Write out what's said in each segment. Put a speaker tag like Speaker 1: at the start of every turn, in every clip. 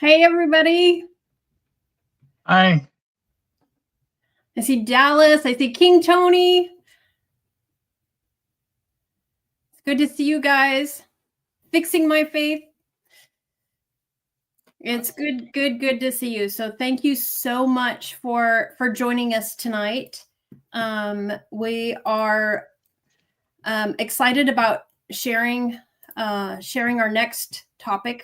Speaker 1: Hey, everybody.
Speaker 2: Hi.
Speaker 1: I see Dallas. I see King Tony. It's good to see you guys. Fixing my faith. It's good to see you. So thank you so much for joining us tonight. We are excited about sharing our next topic.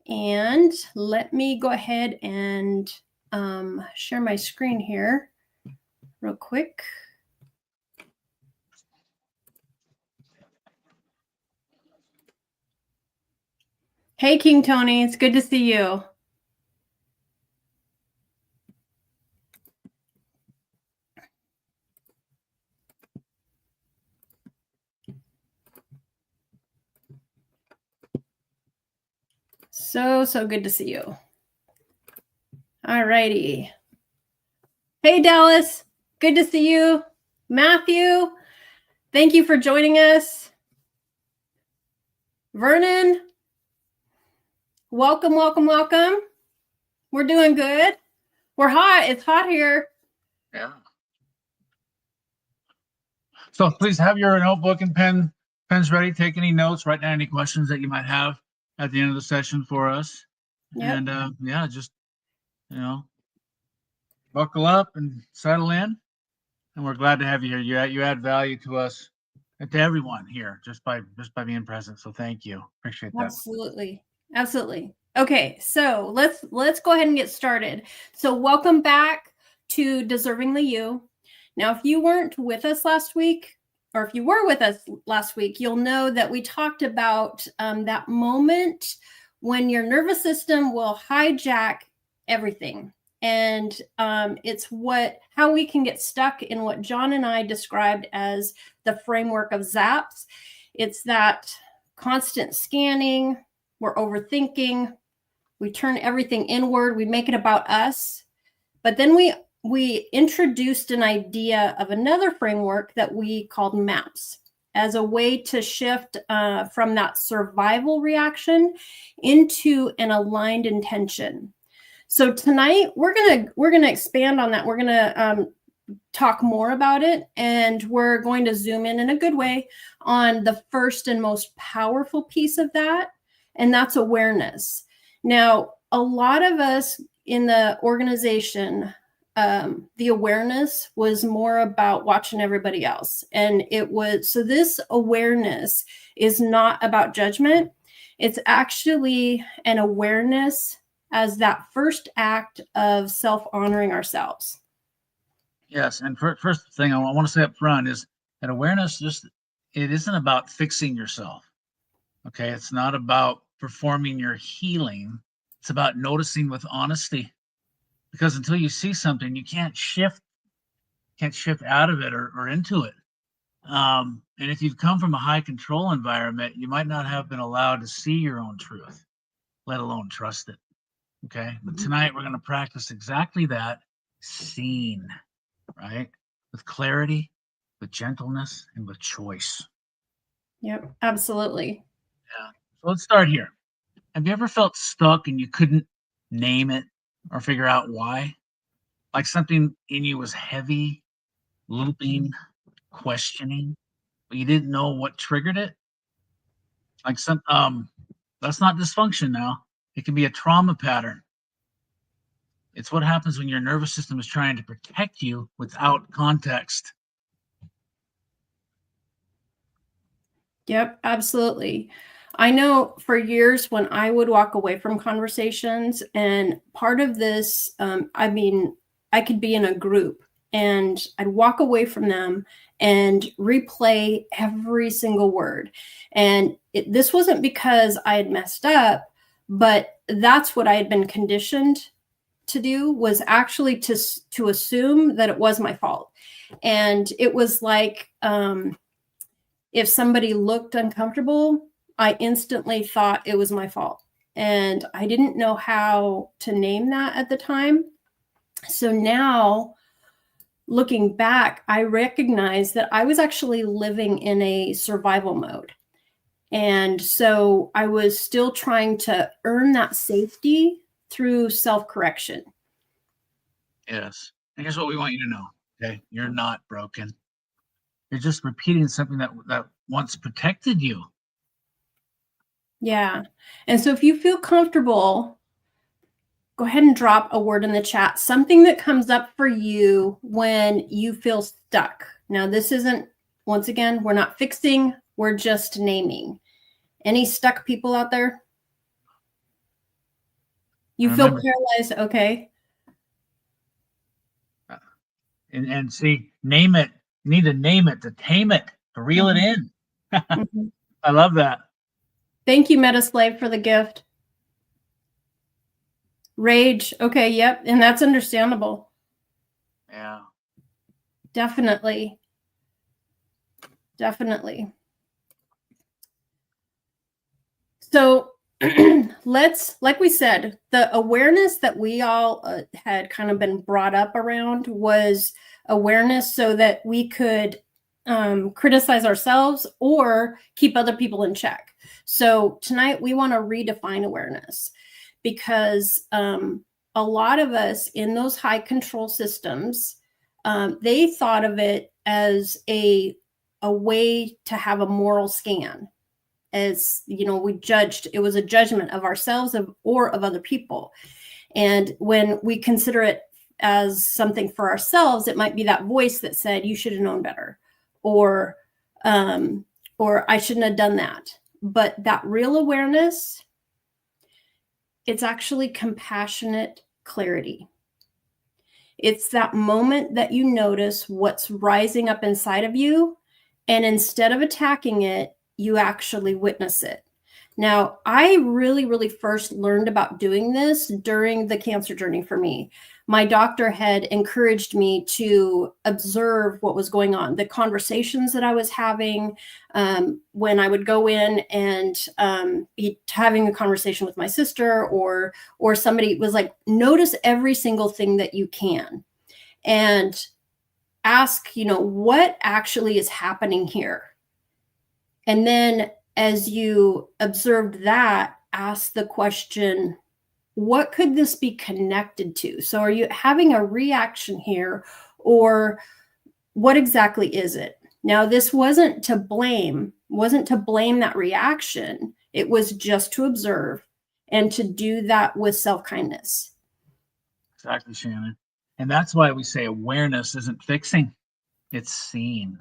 Speaker 1: And let me go ahead and share my screen here real quick. Hey, King Tony, it's good to see you. So good to see you. All righty. Hey, Dallas, good to see you. Matthew, thank you for joining us. Vernon, welcome. We're doing good. We're hot. It's hot here.
Speaker 2: Yeah. So please have your notebook and pens ready. Take any notes. Write down any questions that you might have at the end of the session for us. Yep. And just buckle up and settle in. And we're glad to have you here. You add value to us and to everyone here just by being present. So thank you. Appreciate that.
Speaker 1: Absolutely. Okay, so let's go ahead and get started. So welcome back to Deservingly You. Now, if you weren't with us last week, or if you were with us last week, you'll know that we talked about that moment when your nervous system will hijack everything. And it's how we can get stuck in what John and I described as the framework of zaps. It's that constant scanning, we're overthinking, we turn everything inward, we make it about us. But then we introduced an idea of another framework that we called MAPS as a way to shift from that survival reaction into an aligned intention. So tonight we're gonna expand on that. We're gonna talk more about it, and we're going to zoom in a good way on the first and most powerful piece of that, and that's awareness. Now, a lot of us in the organization, the awareness was more about watching everybody else, and so this awareness is not about judgment. It's actually an awareness as that first act of self-honoring ourselves.
Speaker 2: Yes, and first thing I want to say up front is that awareness it isn't about fixing yourself. Okay, it's not about performing your healing. It's about noticing with honesty. Because until you see something, you can't shift out of it or into it. And if you've come from a high control environment, you might not have been allowed to see your own truth, let alone trust it. Okay, but tonight we're going to practice exactly that, seeing, right? With clarity, with gentleness, and with choice.
Speaker 1: Yep, absolutely.
Speaker 2: Yeah. So let's start here. Have you ever felt stuck and you couldn't name it or figure out why? Like something in you was heavy, looping, questioning, but you didn't know what triggered it? Like that's not dysfunction now. It can be a trauma pattern. It's what happens when your nervous system is trying to protect you without context.
Speaker 1: Yep, absolutely. I know for years when I would walk away from conversations, and part of this, I could be in a group and I'd walk away from them and replay every single word. And this wasn't because I had messed up, but that's what I had been conditioned to do, was actually to assume that it was my fault. And it was like, if somebody looked uncomfortable, I instantly thought it was my fault. And I didn't know how to name that at the time. So now, looking back, I recognize that I was actually living in a survival mode. And so I was still trying to earn that safety through self-correction.
Speaker 2: Yes. And here's what we want you to know. Okay. You're not broken. You're just repeating something that once protected you.
Speaker 1: Yeah. And so if you feel comfortable, go ahead and drop a word in the chat, something that comes up for you when you feel stuck. Now, this isn't, once again, we're not fixing, we're just naming. Any stuck people out there? You feel paralyzed? Okay.
Speaker 2: And see, name it. You need to name it, to tame it, to reel it in. I love that.
Speaker 1: Thank you, Metaslave, for the gift. Rage. Okay, yep. And that's understandable.
Speaker 2: Yeah.
Speaker 1: Definitely. Definitely. So let's, like we said, the awareness that we all had kind of been brought up around was awareness so that we could criticize ourselves or keep other people in check. So tonight we want to redefine awareness, because a lot of us in those high control systems, they thought of it as a way to have a moral scan. As you know, we judged, it was a judgment of ourselves or of other people. And when we consider it as something for ourselves, it might be that voice that said, you should have known better, or I shouldn't have done that. But that real awareness, it's actually compassionate clarity. It's that moment that you notice what's rising up inside of you, and instead of attacking it, you actually witness it. Now, I really, really first learned about doing this during the cancer journey for me. My doctor had encouraged me to observe what was going on, the conversations that I was having, when I would go in and be having a conversation with my sister, or somebody was like, notice every single thing that you can and ask, what actually is happening here? And then as you observed that, ask the question, what could this be connected to? So are you having a reaction here, or what exactly is it? Now, this wasn't to blame that reaction. It was just to observe and to do that with self-kindness.
Speaker 2: Exactly, Shannon. And that's why we say awareness isn't fixing, it's seeing.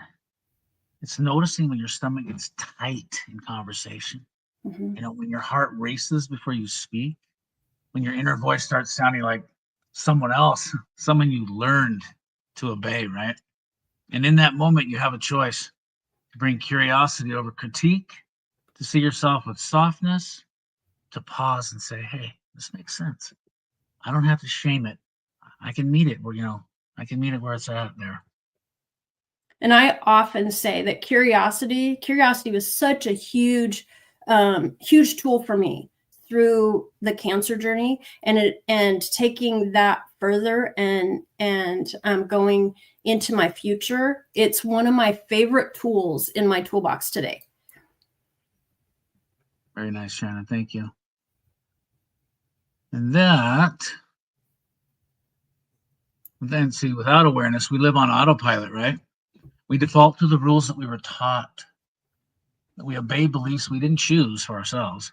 Speaker 2: It's noticing when your stomach gets tight in conversation. When your heart races before you speak, when your inner voice starts sounding like someone else, someone you learned to obey, right? And in that moment, you have a choice to bring curiosity over critique, to see yourself with softness, to pause and say, hey, this makes sense. I don't have to shame it. I can meet it where, I can meet it where it's at there.
Speaker 1: And I often say that curiosity was such a huge tool for me through the cancer journey, and taking that further and going into my future. It's one of my favorite tools in my toolbox today.
Speaker 2: Very nice, Shannon. Thank you. And then see, without awareness, we live on autopilot, right? We default to the rules that we were taught. We obey beliefs we didn't choose for ourselves.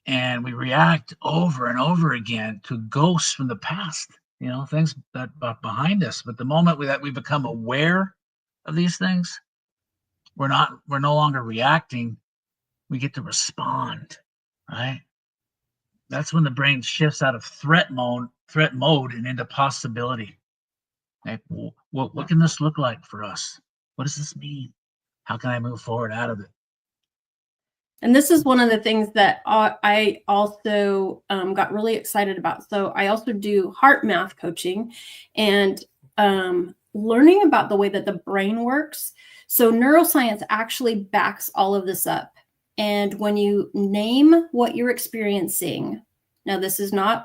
Speaker 2: And we react over and over again to ghosts from the past, things that are behind us. But the moment that we become aware of these things, we're no longer reacting. We get to respond, right? That's when the brain shifts out of threat mode and into possibility. Like, what can this look like for us? What does this mean? How can I move forward out of it?
Speaker 1: And this is one of the things that I also got really excited about. So I also do heart math coaching, and learning about the way that the brain works. So neuroscience actually backs all of this up. And when you name what you're experiencing, now this is not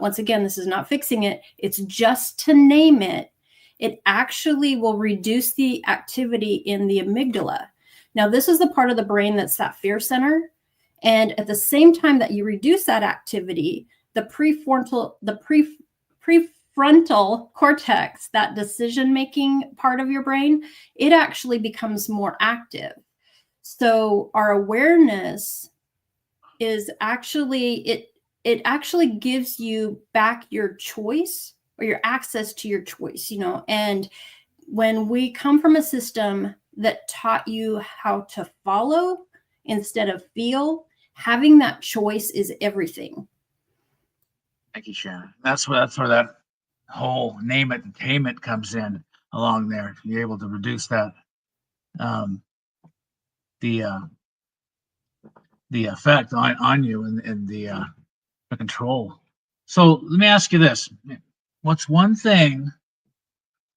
Speaker 1: fixing it. It's just to name it. It actually will reduce the activity in the amygdala. Now, this is the part of the brain that's that fear center. And at the same time that you reduce that activity, the prefrontal cortex, that decision-making part of your brain, it actually becomes more active. So our awareness is actually, it actually gives you back your choice, or your access to your choice, and when we come from a system that taught you how to follow instead of feel, having that choice is everything.
Speaker 2: Thank you, Sharon. That's where that whole name it and tame it comes in along there. You're able to reduce that the effect on you and the control. So let me ask you this: what's one thing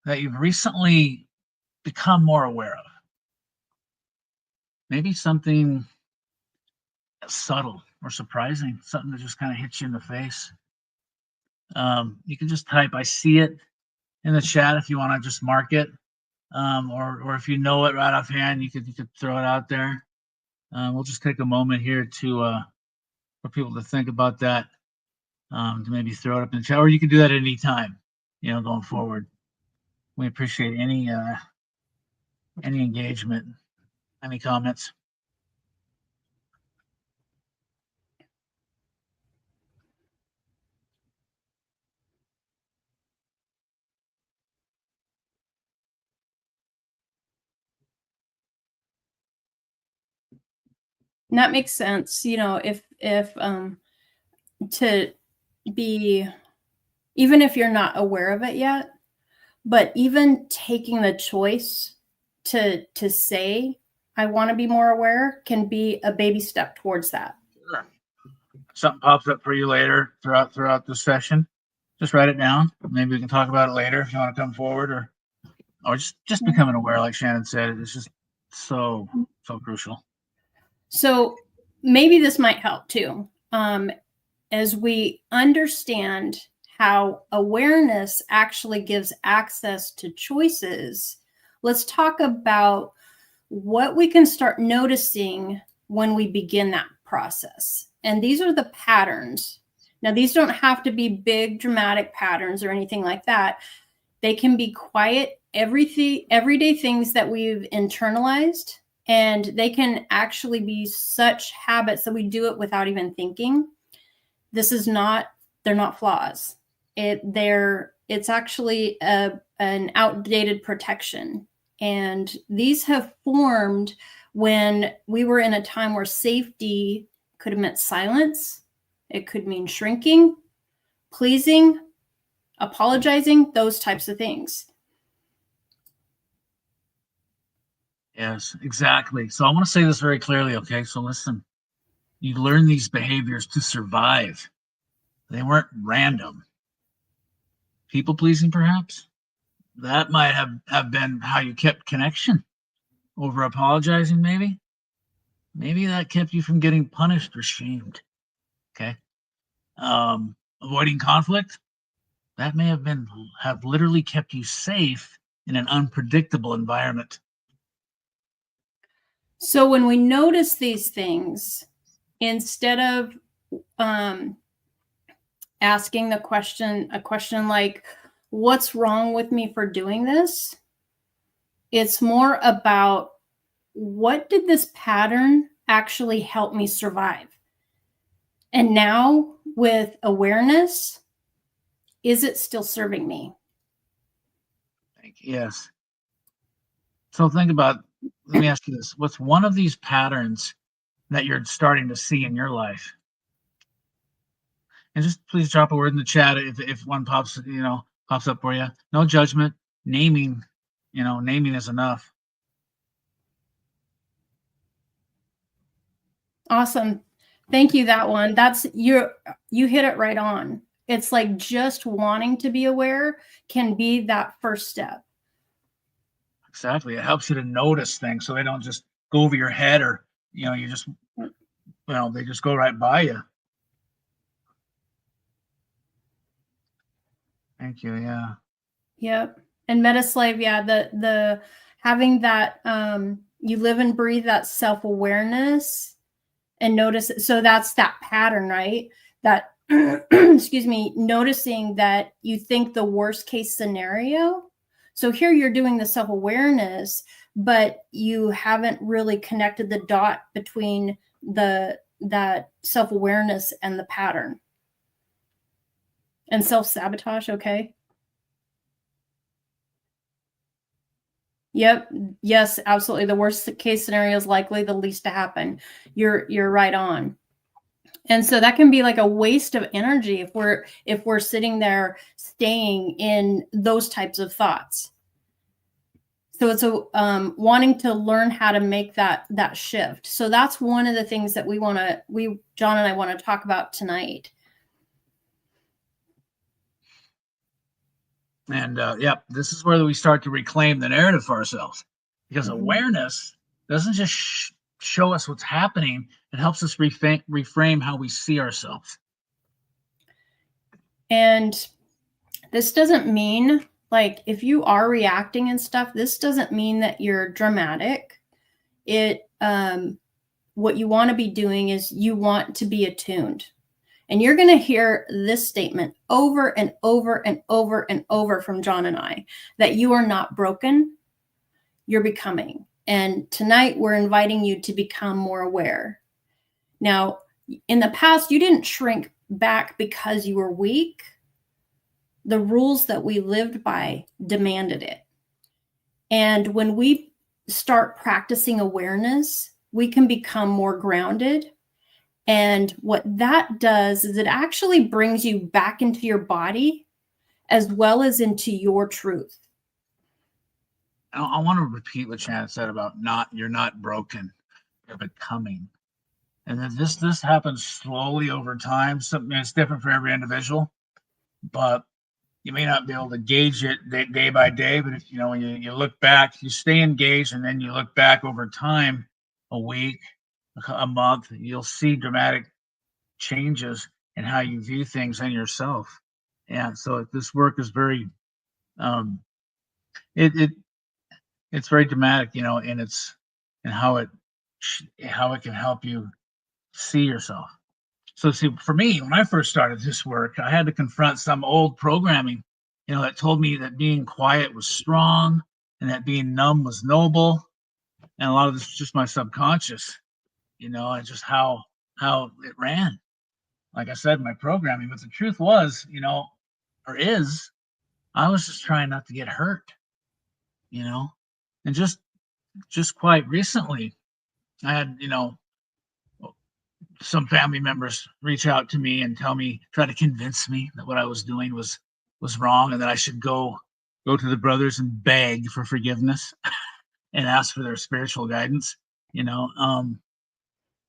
Speaker 2: that you've recently become more aware of? Maybe something subtle or surprising, something that just kind of hits you in the face. You can just type "I see it" in the chat if you want to just mark it, or if you know it right offhand, you could throw it out there. We'll just take a moment here to for people to think about that, to maybe throw it up in the chat, or you can do that at any time, going forward. We appreciate any engagement, any comments.
Speaker 1: And that makes sense. If to be, even if you're not aware of it yet, but even taking the choice to say, I want to be more aware, can be a baby step towards that.
Speaker 2: Sure. Something pops up for you later throughout the session, just write it down. Maybe we can talk about it later if you want to come forward, or just becoming aware, like Shannon said. It's just so crucial.
Speaker 1: So maybe this might help too. As we understand how awareness actually gives access to choices, let's talk about what we can start noticing when we begin that process. And these are the patterns. Now, these don't have to be big, dramatic patterns or anything like that. They can be quiet, everyday things that we've internalized, and they can actually be such habits that we do it without even thinking. They're not flaws. It's actually an outdated protection. And these have formed when we were in a time where safety could have meant silence. It could mean shrinking, pleasing, apologizing, those types of things.
Speaker 2: Yes, exactly. So I want to say this very clearly, okay? So listen, you learn these behaviors to survive. They weren't random. People pleasing, perhaps? That might have been how you kept connection. Over apologizing, maybe? Maybe that kept you from getting punished or shamed. Okay. Avoiding conflict? That may have literally kept you safe in an unpredictable environment.
Speaker 1: So when we notice these things, instead of asking a question like, what's wrong with me for doing this? It's more about, what did this pattern actually help me survive? And now with awareness, is it still serving me?
Speaker 2: Yes. So think about, let me ask you this. What's one of these patterns that you're starting to see in your life? And just please drop a word in the chat if one pops up for you. No judgment. Naming is enough.
Speaker 1: Awesome. Thank you, that one. You hit it right on. It's like just wanting to be aware can be that first step.
Speaker 2: Exactly. It helps you to notice things so they don't just go over your head, or you just they just go right by you. Thank you. Yeah.
Speaker 1: Yep. And Metaslave, yeah, the having that you live and breathe that self-awareness and notice it. So that's that pattern, right? That excuse me, noticing that you think the worst case scenario. So here you're doing the self-awareness, but you haven't really connected the dot between that self-awareness and the pattern. And self-sabotage, okay? Yep. Yes, absolutely. The worst case scenario is likely the least to happen. You're right on. And so that can be like a waste of energy if we're sitting there staying in those types of thoughts. So it's wanting to learn how to make that shift. So that's one of the things that John and I want to talk about tonight.
Speaker 2: And this is where we start to reclaim the narrative for ourselves, because awareness doesn't just show us what's happening. It helps us reframe how we see ourselves.
Speaker 1: And this doesn't mean, like, if you are reacting and stuff, this doesn't mean that you're dramatic. What you want to be doing is you want to be attuned. And you're going to hear this statement over and over and over and over from John and I, that you are not broken, you're becoming. And tonight we're inviting you to become more aware. Now, in the past, you didn't shrink back because you were weak. The rules that we lived by demanded it. And when we start practicing awareness, we can become more grounded. And what that does is it actually brings you back into your body as well as into your truth.
Speaker 2: I want to repeat what Shannon said about you're not broken, you're becoming. And then this happens slowly over time. Something that's different for every individual, but you may not be able to gauge it day by day. But if when you look back, you stay engaged, and then you look back over time, a week, a month, you'll see dramatic changes in how you view things and yourself. And so this work is very it's very dramatic, and it's and how it can help you see yourself. So see, for me, when I first started this work, I had to confront some old programming, that told me that being quiet was strong and that being numb was noble. And a lot of this was just my subconscious, and just how it ran. Like I said, my programming. But the truth was, or is, I was just trying not to get hurt, and just quite recently, I had, some family members reach out to me and try to convince me that what I was doing was wrong, and that I should go to the brothers and beg for forgiveness and ask for their spiritual guidance, and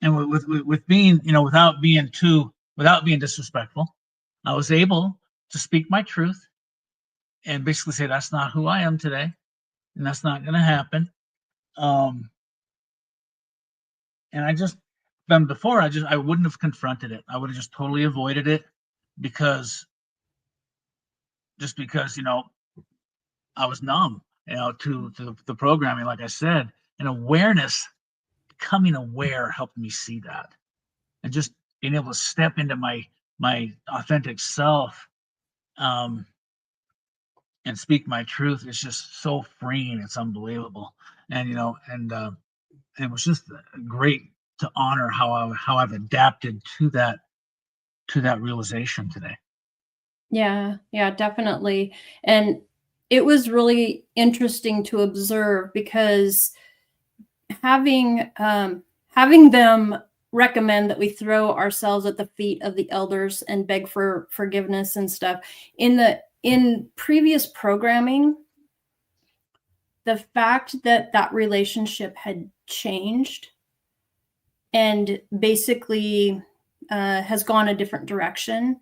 Speaker 2: with being, without being disrespectful, I was able to speak my truth and basically say that's not who I am today, and that's not going to happen. And before I wouldn't have confronted it. I would have just totally avoided it because I was numb, to the programming, like I said. And becoming aware helped me see that. And just being able to step into my authentic self, and speak my truth is just so freeing. It's unbelievable. And it was just great to honor how I've adapted to that realization today.
Speaker 1: Yeah, definitely. And it was really interesting to observe, because having them recommend that we throw ourselves at the feet of the elders and beg for forgiveness and stuff in previous programming, the fact that relationship had changed and basically has gone a different direction,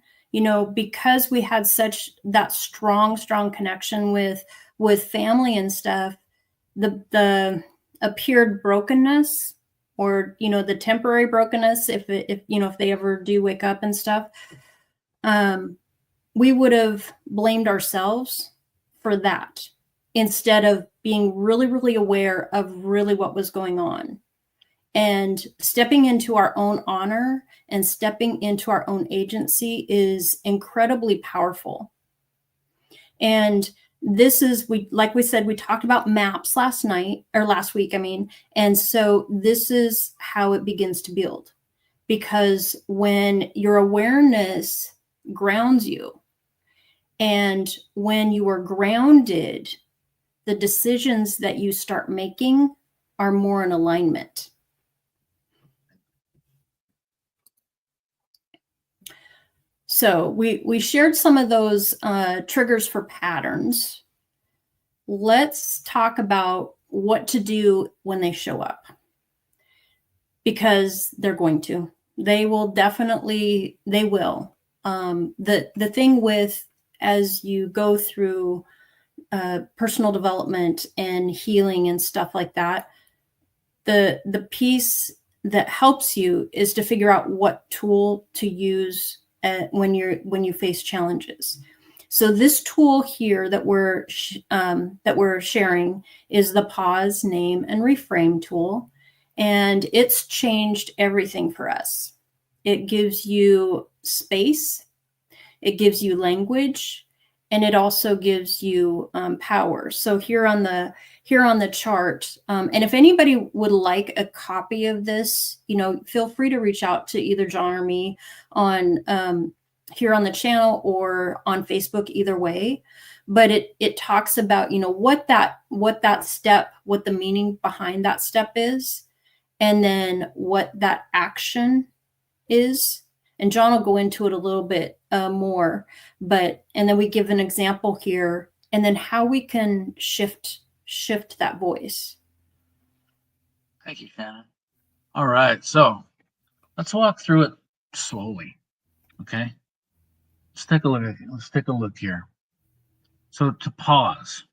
Speaker 1: because we had such that strong connection with family and stuff, the appeared brokenness, or the temporary brokenness, if they ever do wake up and stuff, we would have blamed ourselves for that, instead of being really, really aware of really what was going on. And stepping into our own honor and stepping into our own agency is incredibly powerful. And this is, like we said, we talked about maps last week, and so this is how it begins to build. Because when your awareness grounds you, and when you are grounded, the decisions that you start making are more in alignment. So we shared some of those triggers for patterns. Let's talk about what to do when they show up. Because they're going to. They will definitely, they will. The thing with, as you go through personal development and healing and stuff like that, the piece that helps you is to figure out what tool to use when you face challenges. So this tool here that we're sharing is the pause, name, and reframe tool, and it's changed everything for us. It gives you space, it gives you language, and it also gives you power. So here on the chart, and if anybody would like a copy of this, feel free to reach out to either John or me on here on the channel or on Facebook, either way. But it talks about what that step, what the meaning behind that step is, and then what that action is. And John will go into it a little bit more, and then we give an example here, and then how we can shift that voice.
Speaker 2: Thank you, Shannon. All right, so let's walk through it slowly. Okay, let's take a look here. So to pause,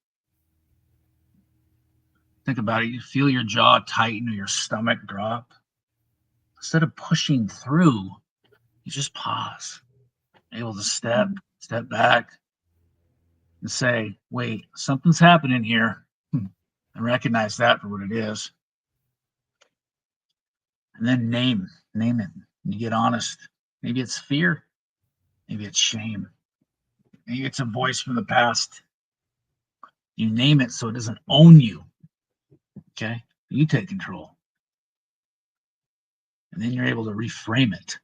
Speaker 2: think about it. You feel your jaw tighten or your stomach drop. Instead of pushing through, you just pause. Able to step back and say, wait, something's happening here. And recognize that for what it is. And then name it. You get honest. Maybe it's fear. Maybe it's shame. Maybe it's a voice from the past. You name it so it doesn't own you. Okay? You take control. And then you're able to reframe it.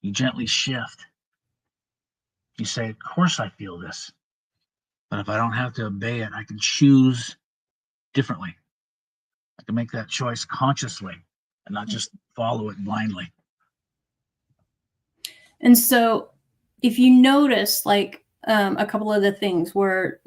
Speaker 2: You gently shift. You say, of course I feel this. But if I don't have to obey it, I can choose differently. I can make that choice consciously and not just follow it blindly.
Speaker 1: And so if you notice, like a couple of the things where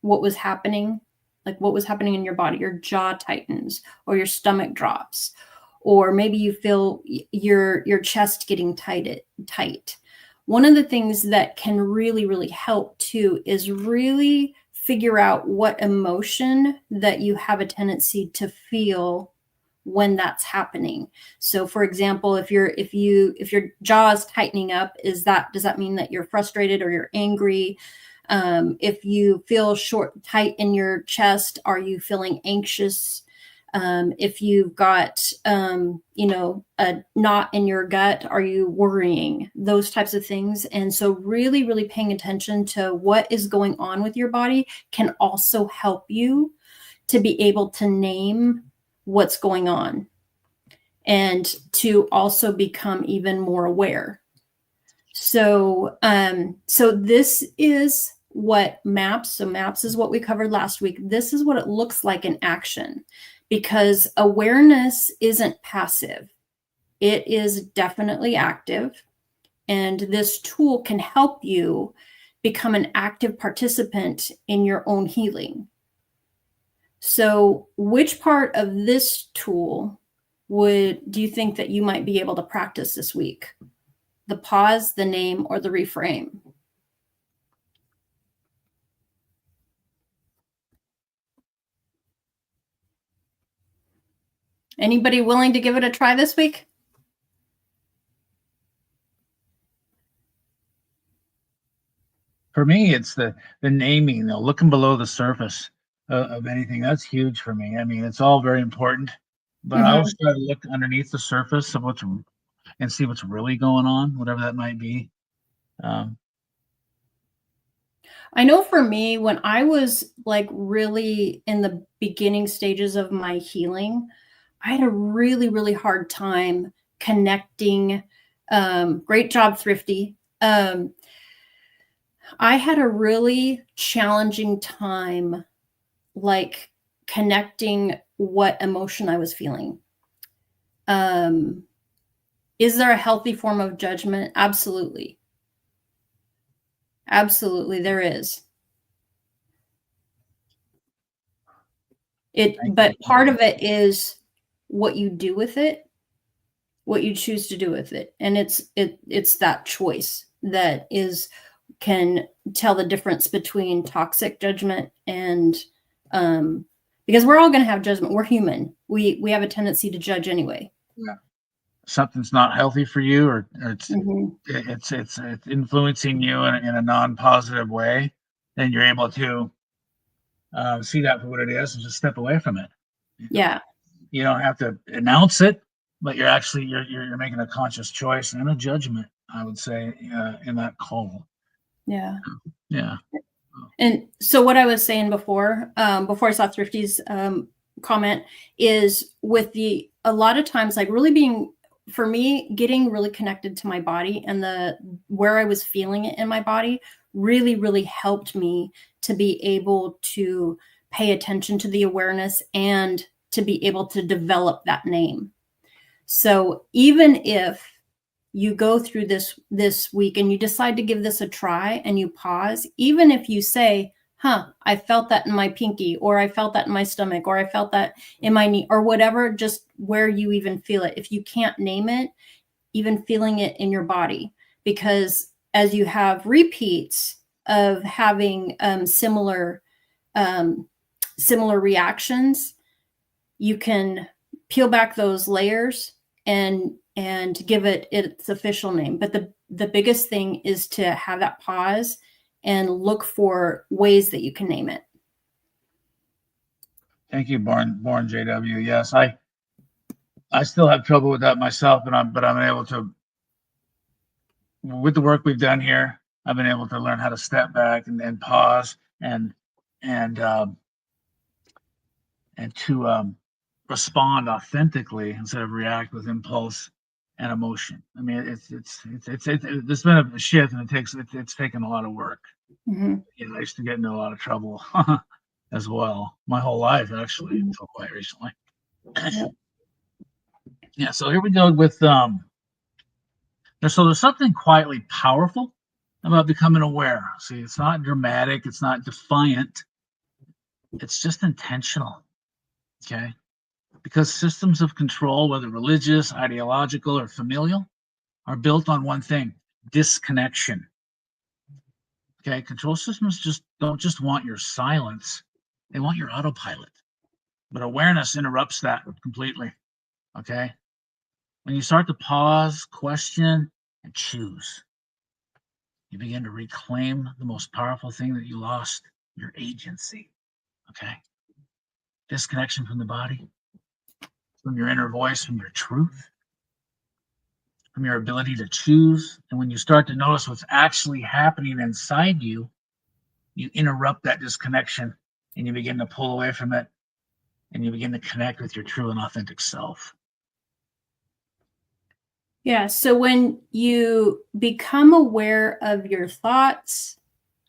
Speaker 1: what was happening in your body, your jaw tightens or your stomach drops, or maybe you feel your chest getting tight. One of the things that can really, really help too is really figure out what emotion that you have a tendency to feel when that's happening. So for example, if your jaw is tightening up, does that mean that you're frustrated or you're angry? If you feel tight in your chest, are you feeling anxious? If you've got a knot in your gut, are you worrying? Those types of things. And so really, really paying attention to what is going on with your body can also help you to be able to name what's going on and to also become even more aware. So this is what maps is what we covered last week. This is what it looks like in action, because awareness isn't passive. It is definitely active. And this tool can help you become an active participant in your own healing. So which part of this tool do you think that you might be able to practice this week? The pause, the name, or the reframe? Anybody willing to give it a try this week?
Speaker 2: For me, it's the naming, looking below the surface of anything. That's huge for me. I mean, it's all very important, but I always try to look underneath the surface of and see what's really going on, whatever that might be.
Speaker 1: I know for me, when I was like really in the beginning stages of my healing, I had a really, really hard time connecting. Great job, Thrifty. I had a really challenging time, like connecting what emotion I was feeling. Is there a healthy form of judgment? Absolutely. Absolutely, there is. But part of it is what you do with it, what you choose to do with it. And it's that choice that can tell the difference between toxic judgment and because we're all going to have judgment. We're human. We have a tendency to judge anyway.
Speaker 2: Yeah. Something's not healthy for you, or it's influencing you in a non-positive way, then you're able to see that for what it is and just step away from it.
Speaker 1: Yeah.
Speaker 2: You don't have to announce it, but you're making a conscious choice and a judgment, I would say, in that call.
Speaker 1: Yeah.
Speaker 2: Yeah.
Speaker 1: And so what I was saying before I saw Thrifty's comment is with a lot of times, like really being, for me, getting really connected to my body and where I was feeling it in my body really, really helped me to be able to pay attention to the awareness and to be able to develop that name. So even if you go through this week and you decide to give this a try and you pause, even if you say, I felt that in my pinky, or I felt that in my stomach, or I felt that in my knee, or whatever, just where you even feel it. If you can't name it, even feeling it in your body, because as you have repeats of having similar reactions, you can peel back those layers and give it its official name. But the biggest thing is to have that pause and look for ways that you can name it.
Speaker 2: Thank you, Born JW. Yes, I still have trouble with that myself, but I'm able to, with the work we've done here, I've been able to learn how to step back and pause and to respond authentically instead of react with impulse and emotion. I mean, there's been a shift, and it's taken a lot of work.
Speaker 1: Mm-hmm.
Speaker 2: I used to get into a lot of trouble as well, my whole life actually, until quite recently. Yep. Yeah. So here we go with so there's something quietly powerful about becoming aware. See, it's not dramatic, it's not defiant, it's just intentional. Okay. Because systems of control, whether religious, ideological, or familial, are built on one thing: disconnection. Okay, control systems don't just want your silence, they want your autopilot. But awareness interrupts that completely. Okay, when you start to pause, question, and choose, you begin to reclaim the most powerful thing that you lost: your agency. Okay, disconnection from the body, from your inner voice, from your truth, from your ability to choose. And when you start to notice what's actually happening inside you, you interrupt that disconnection and you begin to pull away from it and you begin to connect with your true and authentic self.
Speaker 1: Yeah. So when you become aware of your thoughts,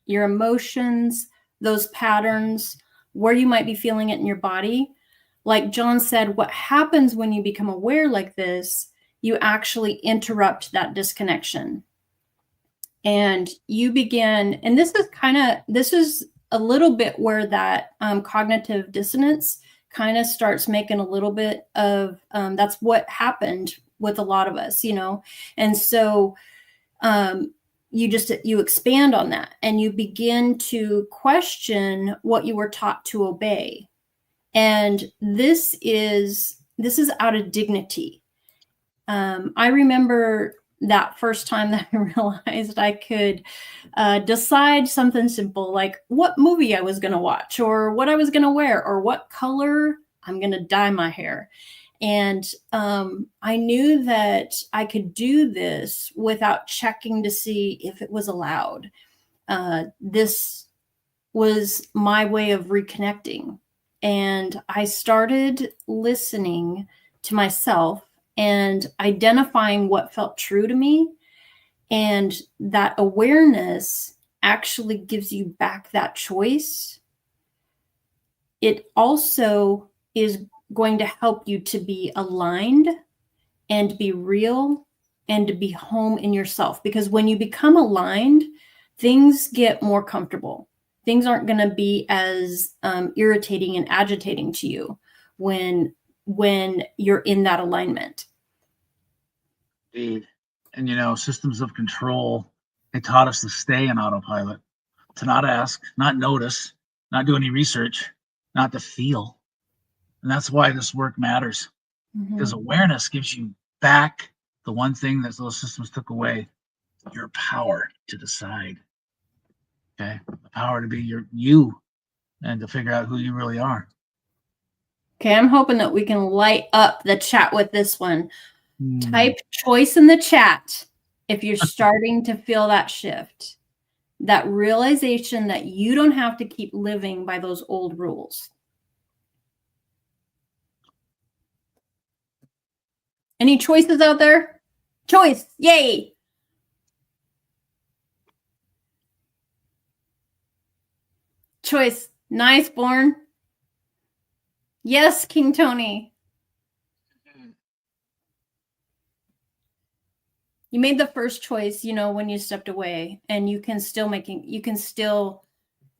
Speaker 1: your emotions, those patterns, where you might be feeling it in your body, like John said, what happens when you become aware like this, you actually interrupt that disconnection. And you begin, and this is a little bit where that cognitive dissonance kind of starts making a little bit of, that's what happened with a lot of us, And so you expand on that and you begin to question what you were taught to obey. And this is out of dignity. I remember that first time that I realized I could decide something simple, like what movie I was going to watch or what I was going to wear or what color I'm going to dye my hair. And I knew that I could do this without checking to see if it was allowed. This was my way of reconnecting. And I started listening to myself and identifying what felt true to me. And that awareness actually gives you back that choice. It also is going to help you to be aligned and be real and to be home in yourself. Because when you become aligned, things get more comfortable. Things aren't going to be as irritating and agitating to you when you're in that alignment.
Speaker 2: Indeed. And systems of control, they taught us to stay in autopilot, to not ask, not notice, not do any research, not to feel. And that's why this work matters, because awareness gives you back the one thing that those systems took away, your power to decide. Okay, the power to be you and to figure out who you really are.
Speaker 1: Okay, I'm hoping that we can light up the chat with this one. Type choice in the chat if you're starting to feel that shift, that realization that you don't have to keep living by those old rules. Any choices out there? Choice, yay! Choice, nice, Born. Yes, King Tony. You made the first choice, when you stepped away, and you can still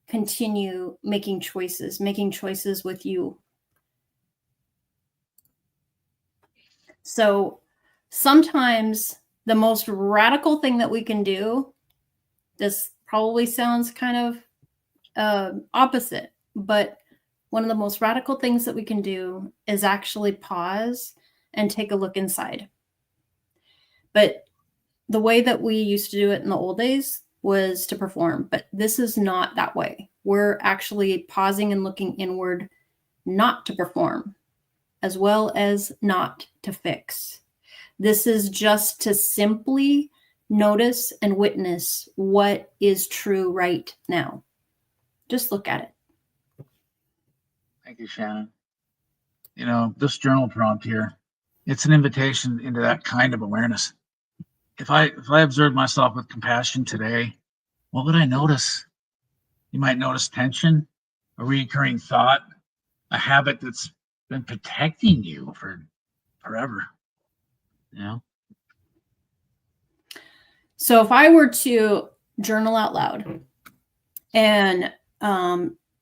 Speaker 1: continue making choices with you. So sometimes the most radical thing that we can do, this probably sounds kind of opposite, but one of the most radical things that we can do is actually pause and take a look inside. But the way that we used to do it in the old days was to perform, but this is not that way. We're actually pausing and looking inward, not to perform, as well as not to fix. This is just to simply notice and witness what is true right now. Just look at it.
Speaker 2: Thank you, Shannon. This journal prompt here, it's an invitation into that kind of awareness. If I observe myself with compassion today, what would I notice? You might notice tension, a recurring thought, a habit that's been protecting you for forever.
Speaker 1: So if I were to journal out loud and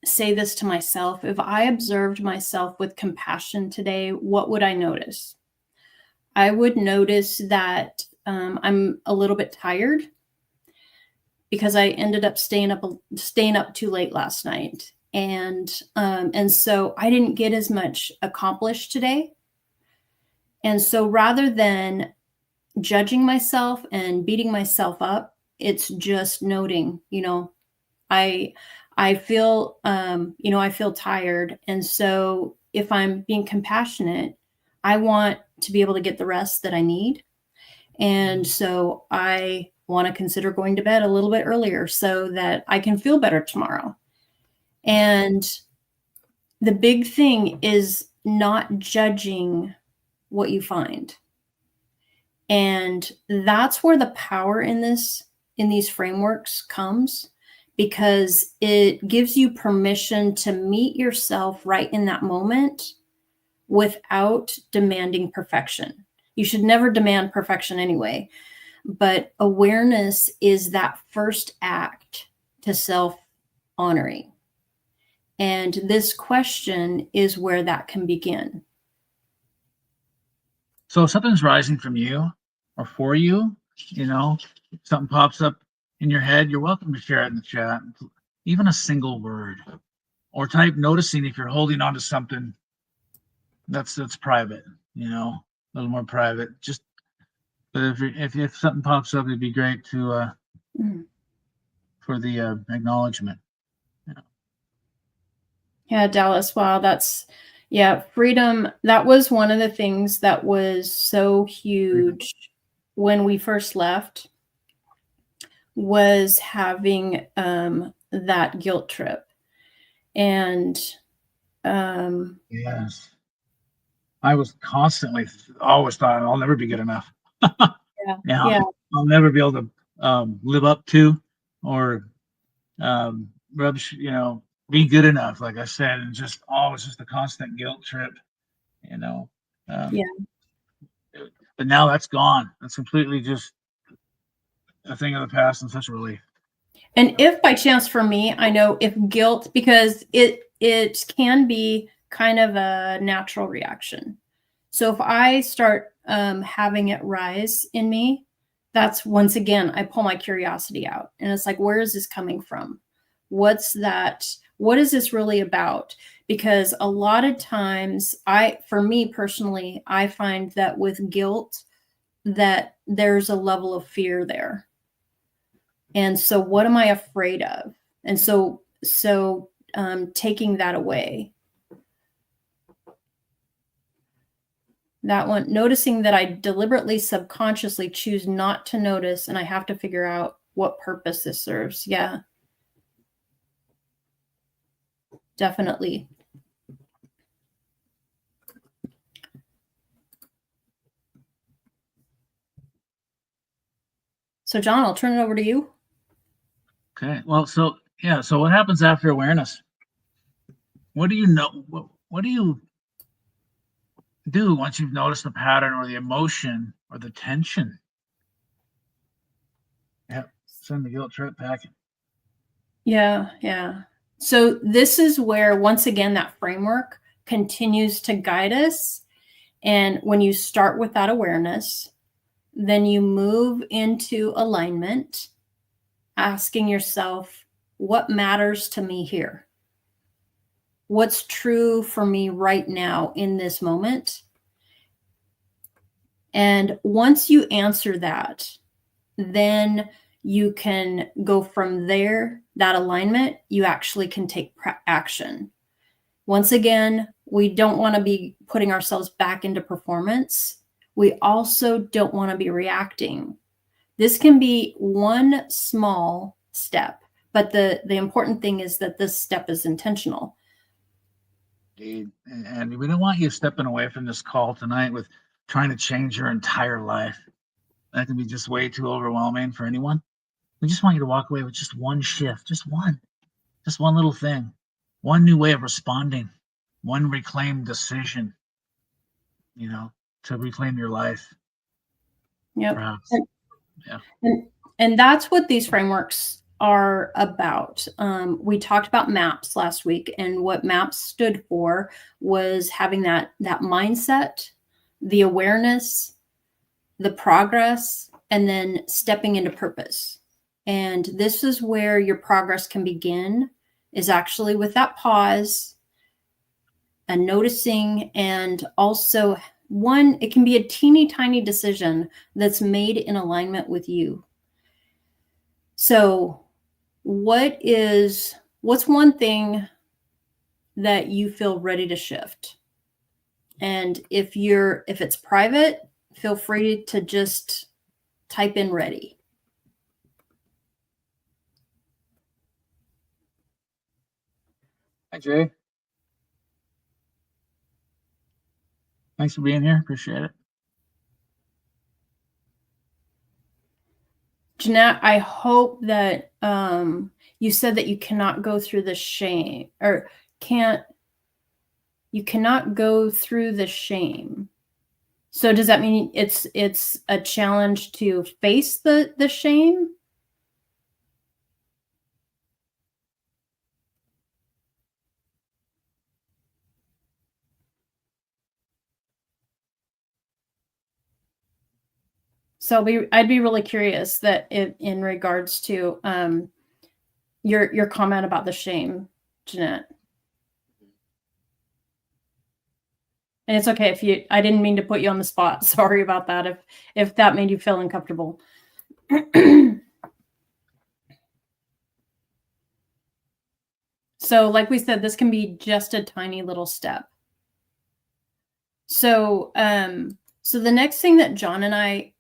Speaker 1: say this to myself, if I observed myself with compassion today, what would I notice? I would notice that I'm a little bit tired because I ended up staying up too late last night. And so I didn't get as much accomplished today. And so rather than judging myself and beating myself up, it's just noting, I feel, I feel tired. And so if I'm being compassionate, I want to be able to get the rest that I need. And so I want to consider going to bed a little bit earlier so that I can feel better tomorrow. And the big thing is not judging what you find. And that's where the power in these frameworks comes, because it gives you permission to meet yourself right in that moment without demanding perfection. You should never demand perfection anyway, but awareness is that first act to self-honoring. And this question is where that can begin.
Speaker 2: So if something's rising from you or for you, something pops up in your head, you're welcome to share it in the chat, even a single word, or type noticing if you're holding on to something that's private, a little more private. But if something pops up, it'd be great to for the acknowledgement.
Speaker 1: Yeah, Dallas. Wow, that's Yeah, freedom. That was one of the things that was so
Speaker 2: Freedom.
Speaker 1: huge when we first left, was having that guilt trip. And
Speaker 2: Yes. I was constantly always thought I'll never be good enough.
Speaker 1: yeah,
Speaker 2: Yeah,
Speaker 1: yeah,
Speaker 2: I'll never be able to live up to or be good enough, like I said, and just always just a constant guilt trip, you know. Um,
Speaker 1: yeah.
Speaker 2: but now that's gone. That's completely just a thing of the past and such a relief.
Speaker 1: And if by chance for me, I know if guilt, because it can be kind of a natural reaction. So if I start having it rise in me, that's once again, I pull my curiosity out and it's like, where is this coming from? What's that? What is this really about? Because a lot of times for me personally, I find that with guilt, that there's a level of fear there. And so what am I afraid of? And so taking that away, that one, noticing that I deliberately, subconsciously choose not to notice, and I have to figure out what purpose this serves. Yeah, definitely. So, John, I'll turn it over to you.
Speaker 2: Okay. Well, so yeah. So what happens after awareness? What do you know? What do you do once you've noticed the pattern or the emotion or the tension? Yeah. Send the guilt trip packing.
Speaker 1: Yeah, yeah. So, this is where, once again, that framework continues to guide us. And when you start with that awareness, then you move into alignment, asking yourself, what matters to me here? What's true for me right now in this moment? And once you answer that, then you can go from there, that alignment, you actually can take action. Once again, we don't want to be putting ourselves back into performance. We also don't want to be reacting. This can be one small step, but the important thing is that this step is intentional.
Speaker 2: Indeed. And we don't want you stepping away from this call tonight with trying to change your entire life. That can be just way too overwhelming for anyone. We just want you to walk away with just one shift, just one little thing, one new way of responding, one reclaimed decision, you know, to reclaim your life,
Speaker 1: Yep.
Speaker 2: perhaps. Yeah.
Speaker 1: And that's what these frameworks are about. We talked about MAPS last week, and what MAPS stood for was having that mindset, the awareness, the progress, and then stepping into purpose. And this is where your progress can begin, is actually with that pause and noticing, and also it can be a teeny tiny decision that's made in alignment with you. So what's one thing that you feel ready to shift? And if it's private, feel free to just type in ready.
Speaker 2: Hi, Jay. Thanks for being here. Appreciate it.
Speaker 1: Jeanette, I hope that you said that you cannot go through the shame, or you cannot go through the shame. So does that mean it's a challenge to face the shame? So I'd be really curious that in regards to your comment about the shame, Jeanette. And it's okay if I didn't mean to put you on the spot. Sorry about that if that made you feel uncomfortable. So like we said, this can be just a tiny little step. So the next thing that John and I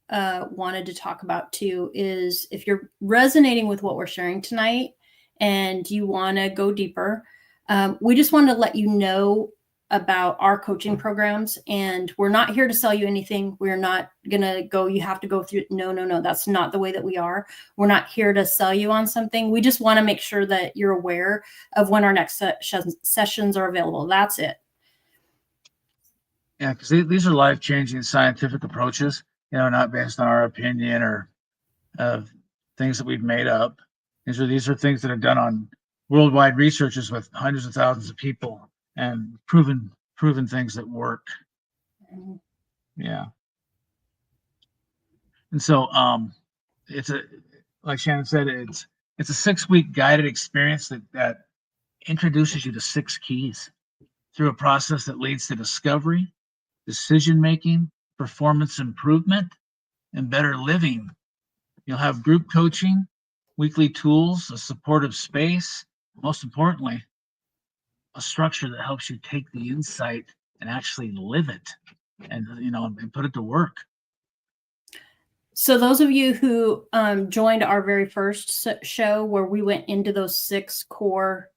Speaker 1: wanted to talk about too is if you're resonating with what we're sharing tonight and you want to go deeper, we just wanted to let you know about our coaching programs, and we're not here to sell you anything. We're not gonna go, you have to go through. No, that's not the way that we are. We're not here to sell you on something. We just want to make sure that you're aware of when our next sessions are available. That's it.
Speaker 2: Yeah, because these are life-changing scientific approaches, not based on our opinion or things that we've made up. These are things that are done on worldwide researches with hundreds of thousands of people and proven things that work. Yeah. And so it's like Shannon said, it's a 6-week guided experience that introduces you to 6 keys through a process that leads to discovery, decision making, performance improvement, and better living. You'll have group coaching, weekly tools, a supportive space, most importantly, a structure that helps you take the insight and actually live it and put it to work.
Speaker 1: So those of you who joined our very first show where we went into those 6 core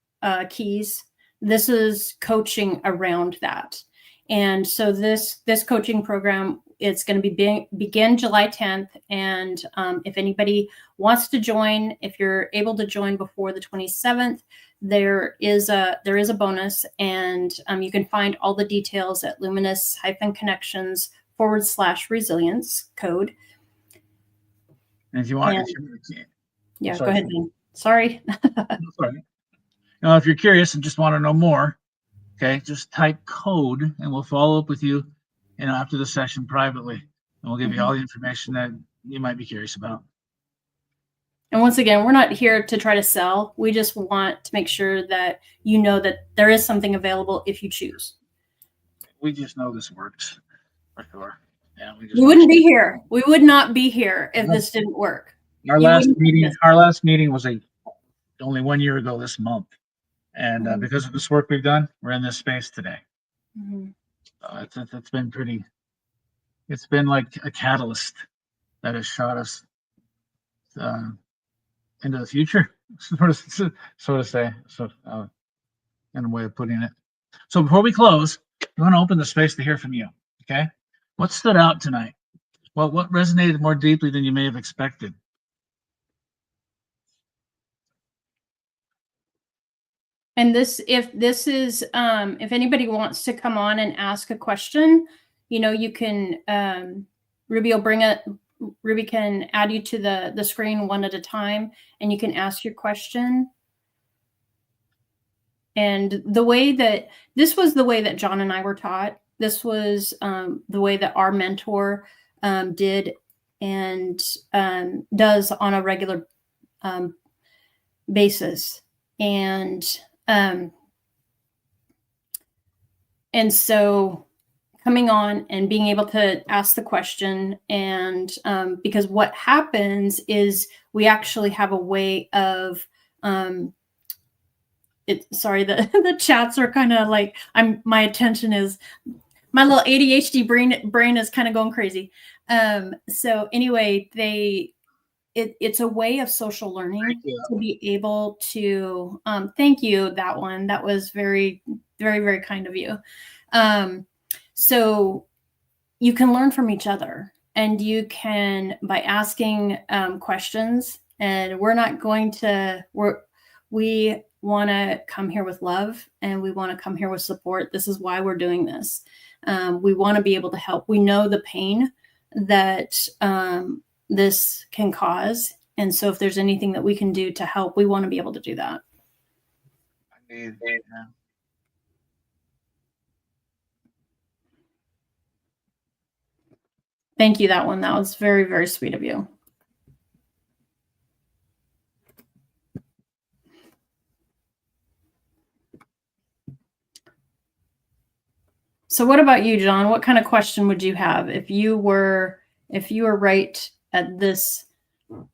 Speaker 1: keys, this is coaching around that. And so this coaching program, it's going to begin July 10th. And if anybody wants to join, if you're able to join before the 27th, there is a bonus, and you can find all the details at luminous-connections/resilience code.
Speaker 2: And if you want,
Speaker 1: go ahead, Dean. Sorry.
Speaker 2: Sorry. If you're curious and just want to know more, okay, just type code and we'll follow up with you, after the session privately, and we'll give you all the information that you might be curious about.
Speaker 1: And once again, we're not here to try to sell. We just want to make sure that you know that there is something available if you choose.
Speaker 2: We just know this works for sure. Yeah,
Speaker 1: we wouldn't be here. We would not be here if this didn't work.
Speaker 2: Our last meeting was only 1 year ago this month. And because of this work we've done, we're in this space today. It's been it's been like a catalyst that has shot us into the future, sort of say, in a way of putting it. So before we close, we want to open the space to hear from you. Okay, what stood out tonight? Well, what resonated more deeply than you may have expected?
Speaker 1: And if anybody wants to come on and ask a question, you can, Ruby can add you to the screen one at a time, and you can ask your question. And this was the way that John and I were taught. This was the way that our mentor did and does on a regular basis. And so coming on and being able to ask the question, and because what happens is we actually have a way of the chats are kind of like my attention is, my little ADHD brain is kind of going crazy. So anyway, it's a way of social learning to be able to thank you. That was very, very, very kind of you. So you can learn from each other, and you can, by asking questions, and we want to come here with love, and we want to come here with support. This is why we're doing this. We want to be able to help. We know the pain that this can cause. And so if there's anything that we can do to help, we want to be able to do that. Thank you, that was very, very sweet of you. So what about you, John? What kind of question would you have if you were right at this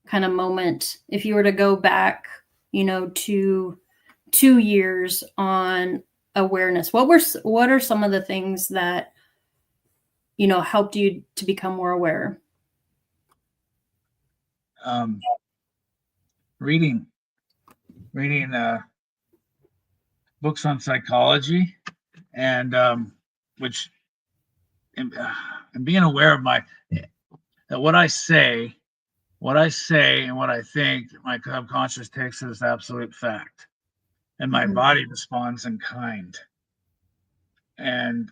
Speaker 1: kind of moment, if you were to go back, to 2 years on awareness? What are some of the things that helped you to become more aware?
Speaker 2: Reading books on psychology, and which and being aware of that what I say, and what I think, my subconscious takes as absolute fact, and my body responds in kind. And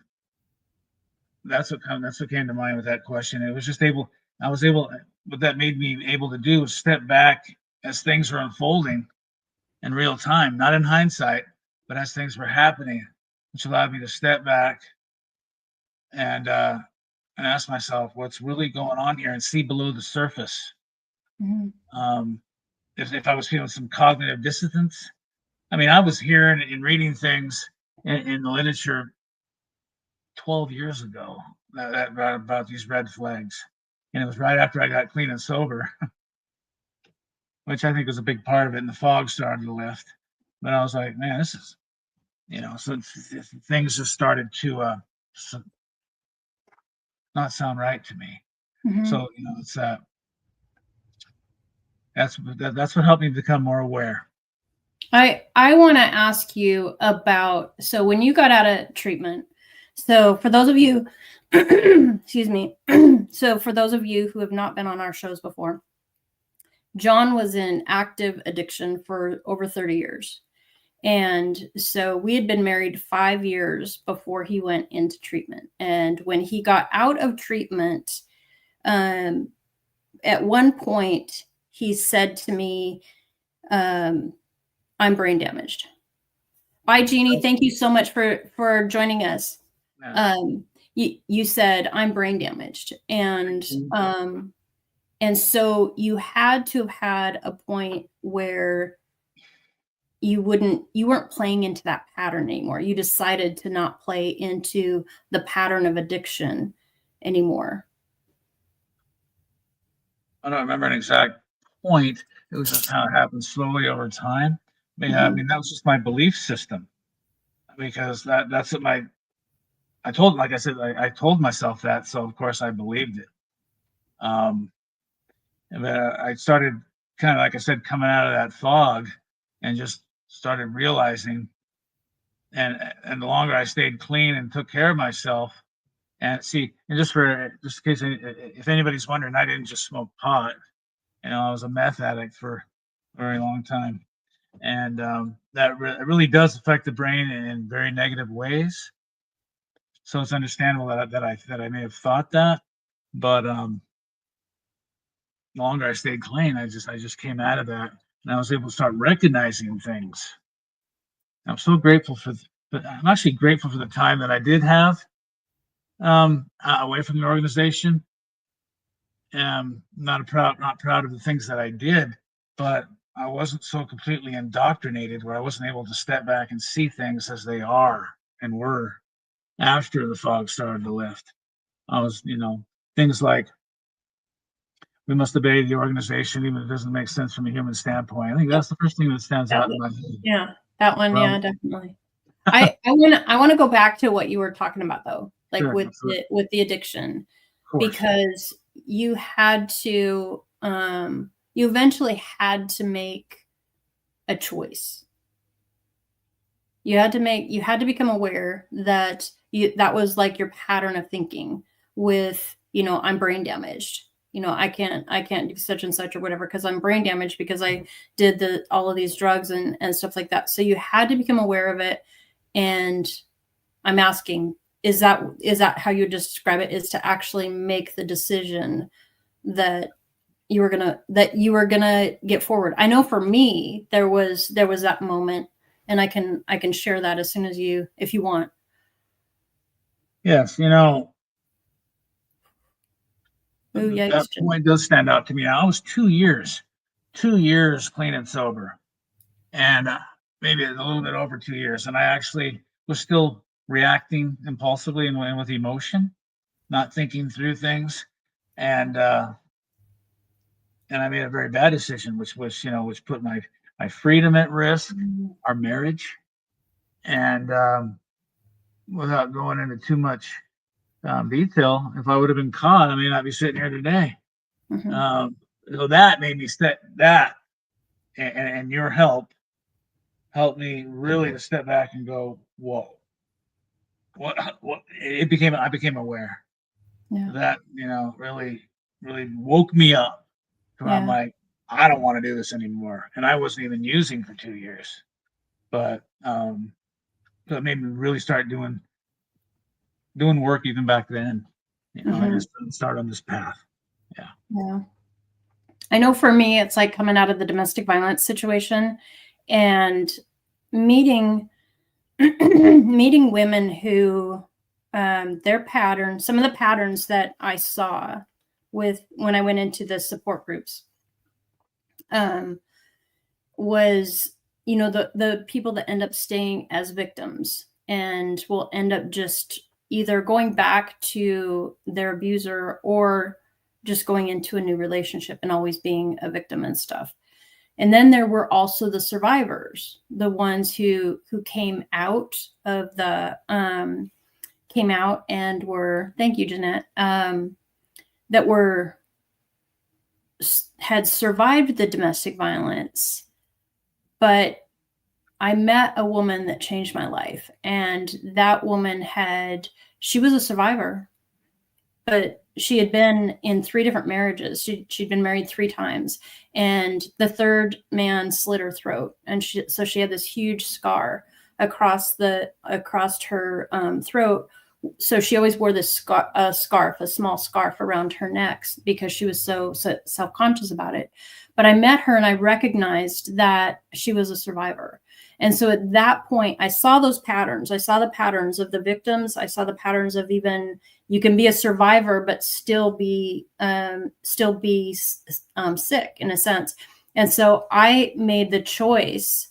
Speaker 2: that's what came to mind with that question. It was just what that made me able to do was step back as things were unfolding in real time, not in hindsight, but as things were happening, which allowed me to step back and ask myself what's really going on here and see below the surface. Um, if I was feeling some cognitive dissonance, I mean, I was hearing and reading things in the literature 12 years ago about these red flags. And it was right after I got clean and sober, which I think was a big part of it. And the fog started to lift. But I was like, man, this is, so things just started to not sound right to me. So, it's that's what helped me become more aware.
Speaker 1: I want to ask you about, so when you got out of treatment, so for those of you, excuse me, so for those of you who have not been on our shows before, John was in active addiction for over 30 years. And so we had been married 5 years before he went into treatment. And when he got out of treatment, at one point he said to me, I'm brain damaged. Bye, Jeannie. Thank you so much for joining us.
Speaker 2: Yeah.
Speaker 1: You said I'm brain damaged, and so you had to have had a point where you weren't playing into that pattern anymore. You decided to not play into the pattern of addiction anymore.
Speaker 2: I don't remember an exact point. It was just how it happened slowly over time. I mean, that was just my belief system, because that's what I told, like I said, I told myself that, so of course I believed it. And I started kind of, like I said, coming out of that fog, and just started realizing, and the longer I stayed clean and took care of myself, and just in case if anybody's wondering, I didn't just smoke pot. I was a meth addict for a very long time, and that it really does affect the brain in very negative ways. So it's understandable that I may have thought that, but the longer I stayed clean, I just came out of that, and I was able to start recognizing things. I'm so grateful I'm actually grateful for the time that I did have away from the organization. Not proud of the things that I did, but I wasn't so completely indoctrinated where I wasn't able to step back and see things as they are and were after the fog started to lift. I was, things like, we must obey the organization, even if it doesn't make sense from a human standpoint. I think that's the first thing that stands out in my head.
Speaker 1: Yeah, that one. Yeah, definitely. I want to go back to what you were talking about, though, like
Speaker 2: Sure,
Speaker 1: with the addiction, because you had to, you eventually had to make a choice. You had to become aware that that was like your pattern of thinking with, I'm brain damaged. I can't do such and such or whatever because I'm brain damaged because I did all of these drugs and stuff like that. So you had to become aware of it. And I'm asking, is that how you describe it? Is to actually make the decision that you were gonna get forward. I know for me, there was that moment, and I can share that as soon as if you want.
Speaker 2: Yes, that point does stand out to me. I was 2 years clean and sober, and maybe a little bit over 2 years, and I actually was still reacting impulsively and with emotion, not thinking through things, and I made a very bad decision, which put my freedom at risk, our marriage, and without going into too much detail. If I would have been caught, I may not be sitting here today.
Speaker 1: Mm-hmm.
Speaker 2: So that made me step that, and your help helped me really to step back and go, whoa, what? I became aware.
Speaker 1: Yeah.
Speaker 2: That really woke me up. Where I'm
Speaker 1: Yeah.
Speaker 2: like, I don't want to do this anymore, and I wasn't even using for 2 years, but so it made me really start doing work even back then,
Speaker 1: Mm-hmm.
Speaker 2: and start on this path. Yeah.
Speaker 1: Yeah. I know for me, it's like coming out of the domestic violence situation and meeting meeting women who their patterns, some of the patterns that I saw with when I went into the support groups, um, was the people that end up staying as victims and will end up just either going back to their abuser or just going into a new relationship and always being a victim and stuff. And then there were also the survivors, the ones who came out of the came out and were, thank you, Jeanette, that were had survived the domestic violence. But I met a woman that changed my life, and that woman she was a survivor, but she had been in 3 different marriages. She'd been married 3 times, and the third man slit her throat, and so she had this huge scar across her throat. So she always wore this scarf, a small scarf around her neck because she was so self-conscious about it. But I met her and I recognized that she was a survivor. And so at that point, I saw those patterns. I saw the patterns of the victims. I saw the patterns of even you can be a survivor, but still be sick in a sense. And so I made the choice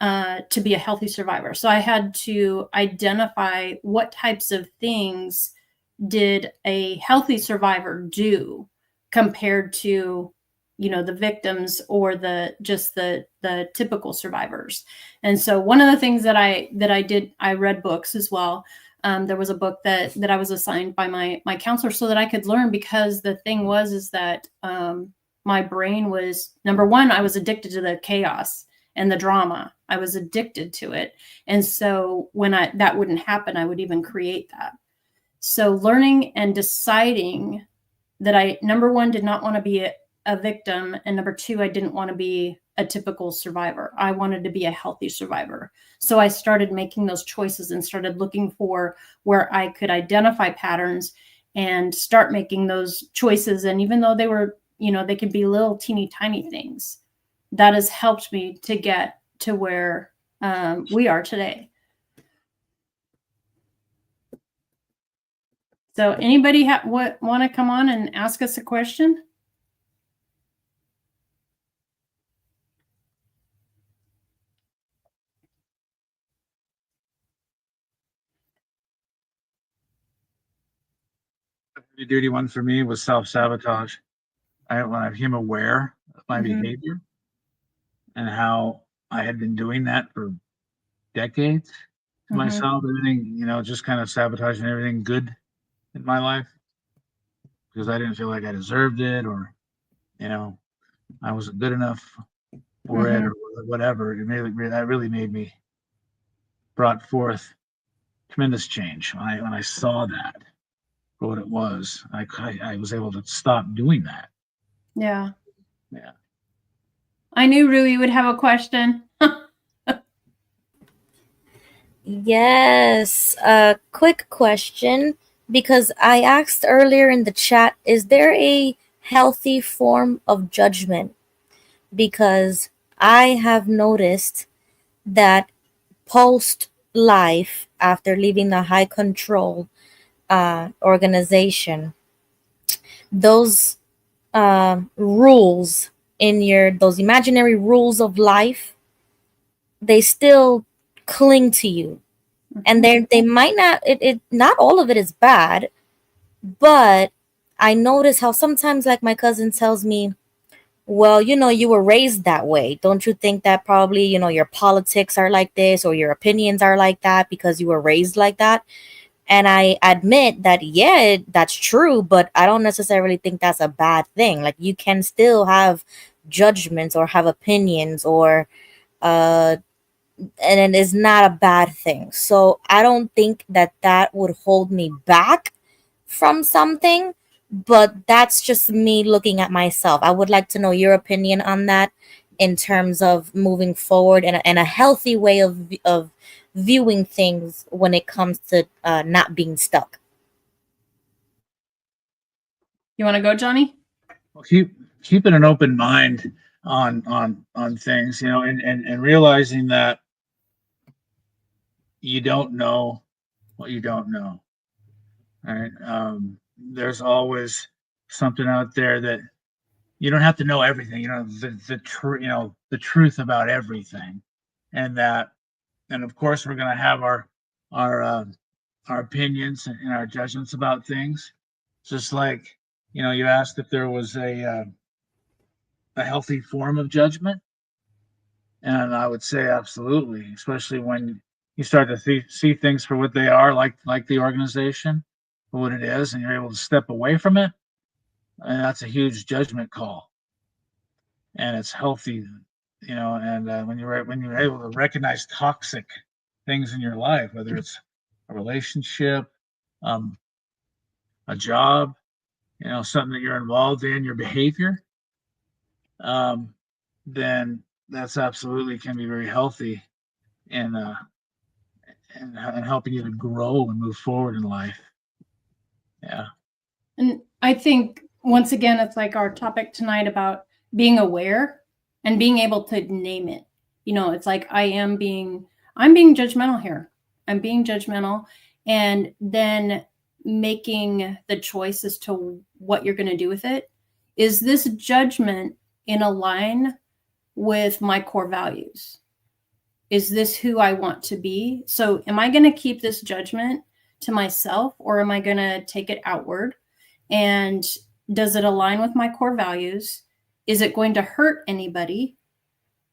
Speaker 1: to be a healthy survivor. So I had to identify what types of things did a healthy survivor do compared to the victims or the typical survivors. And so one of the things that I did, I read books as well. There was a book that I was assigned by my counselor so that I could learn, because the thing is that my brain was, number one, I was addicted to the chaos and the drama. I was addicted to it. And so when that wouldn't happen, I would even create that. So learning and deciding that I, number one, did not want to be a victim. And number two, I didn't want to be a typical survivor. I wanted to be a healthy survivor. So I started making those choices and started looking for where I could identify patterns and start making those choices. And even though they were, they could be little teeny tiny things, that has helped me to get to where we are today. So anybody want to come on and ask us a question?
Speaker 2: The duty one for me was self-sabotage. When I became aware of my behavior and how I had been doing that for decades to myself, everything, just kind of sabotaging everything good in my life because I didn't feel like I deserved it, or, I wasn't good enough for it, or whatever. That really made me, brought forth tremendous change when I saw that for what it was. I was able to stop doing that.
Speaker 1: Yeah.
Speaker 2: Yeah.
Speaker 1: I knew Rui would have a question.
Speaker 3: Yes, a quick question, because I asked earlier in the chat, is there a healthy form of judgment? Because I have noticed that post life, after leaving the high control organization, those rules those imaginary rules of life, they still cling to you. And they might not, not all of it is bad, but I notice how sometimes, like, my cousin tells me, well, you were raised that way. Don't you think that probably, your politics are like this or your opinions are like that because you were raised like that? And I admit that, yeah, that's true, but I don't necessarily think that's a bad thing. Like, you can still have judgments or have opinions, or uh and it is not a bad thing. So I don't think that that would hold me back from something, but that's just me looking at myself. I would like to know your opinion on that, in terms of moving forward, and a healthy way of viewing things when it comes to not being stuck.
Speaker 1: You want to go, Johnny?
Speaker 2: Well, keeping an open mind on things, and realizing that you don't know what you don't know. Right? There's always something out there that you don't have to know everything. The truth about everything, and that, and of course, we're going to have our our opinions and our judgments about things. Just like, you asked if there was a healthy form of judgment, and I would say absolutely, especially when you start to see things for what they are, like the organization for what it is, and you're able to step away from it. And that's a huge judgment call, and it's healthy, And when you're able to recognize toxic things in your life, whether it's a relationship, um, a job, something that you're involved in, your behavior, um, then that's absolutely can be very healthy, and and helping you to grow and move forward in life. Yeah.
Speaker 1: And I think, once again, it's like our topic tonight about being aware and being able to name it. It's like I'm being judgmental here. I'm being judgmental, and then making the choice as to what you're going to do with it. Is this judgment in a line with my core values? Is this who I want to be? So am I going to keep this judgment to myself, or am I going to take it outward? And does it align with my core values? Is it going to hurt anybody?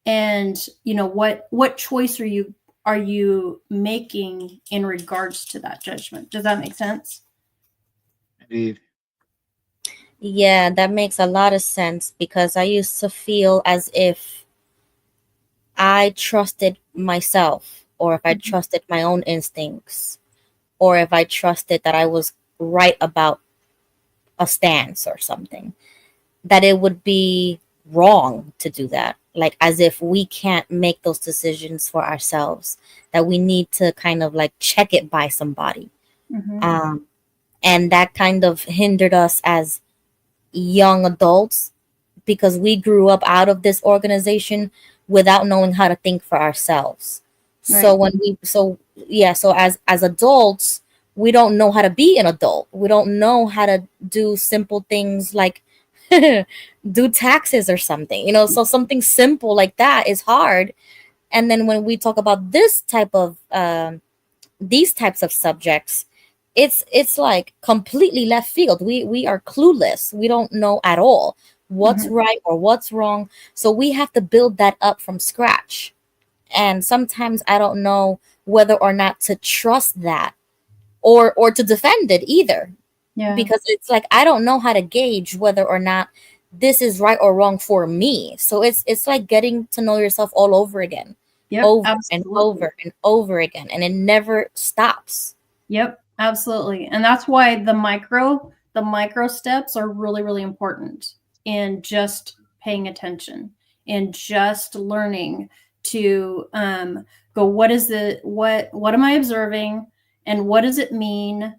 Speaker 1: And what choice are you making in regards to that judgment? Does that make sense?
Speaker 2: Indeed.
Speaker 3: Yeah, that makes a lot of sense, because I used to feel as if I trusted myself, or if I
Speaker 1: Mhm.
Speaker 3: trusted my own instincts, or if I trusted that I was right about a stance or something, that it would be wrong to do that. Like, as if we can't make those decisions for ourselves, that we need to kind of like check it by somebody.
Speaker 1: Mhm.
Speaker 3: Um, and that kind of hindered us as young adults, because we grew up out of this organization without knowing how to think for ourselves. So
Speaker 1: Right.
Speaker 3: when we so yeah, so as adults, we don't know how to be an adult. We don't know how to do simple things like do taxes or something. So something simple like that is hard. And then when we talk about this type of these types of subjects, it's like completely left field. We are clueless. We don't know at all what's
Speaker 1: Mhm.
Speaker 3: right or what's wrong. So we have to build that up from scratch. And sometimes I don't know whether or not to trust that, or to defend it either,
Speaker 1: Yeah.
Speaker 3: because it's like I don't know how to gauge whether or not this is right or wrong for me. So it's like getting to know yourself all over again,
Speaker 1: Yep.
Speaker 3: over and
Speaker 1: Absolutely.
Speaker 3: over and over again, and it never stops.
Speaker 1: Yep, absolutely. And that's why the micro steps are really, really important in just paying attention and just learning to go, what am I observing, and what does it mean?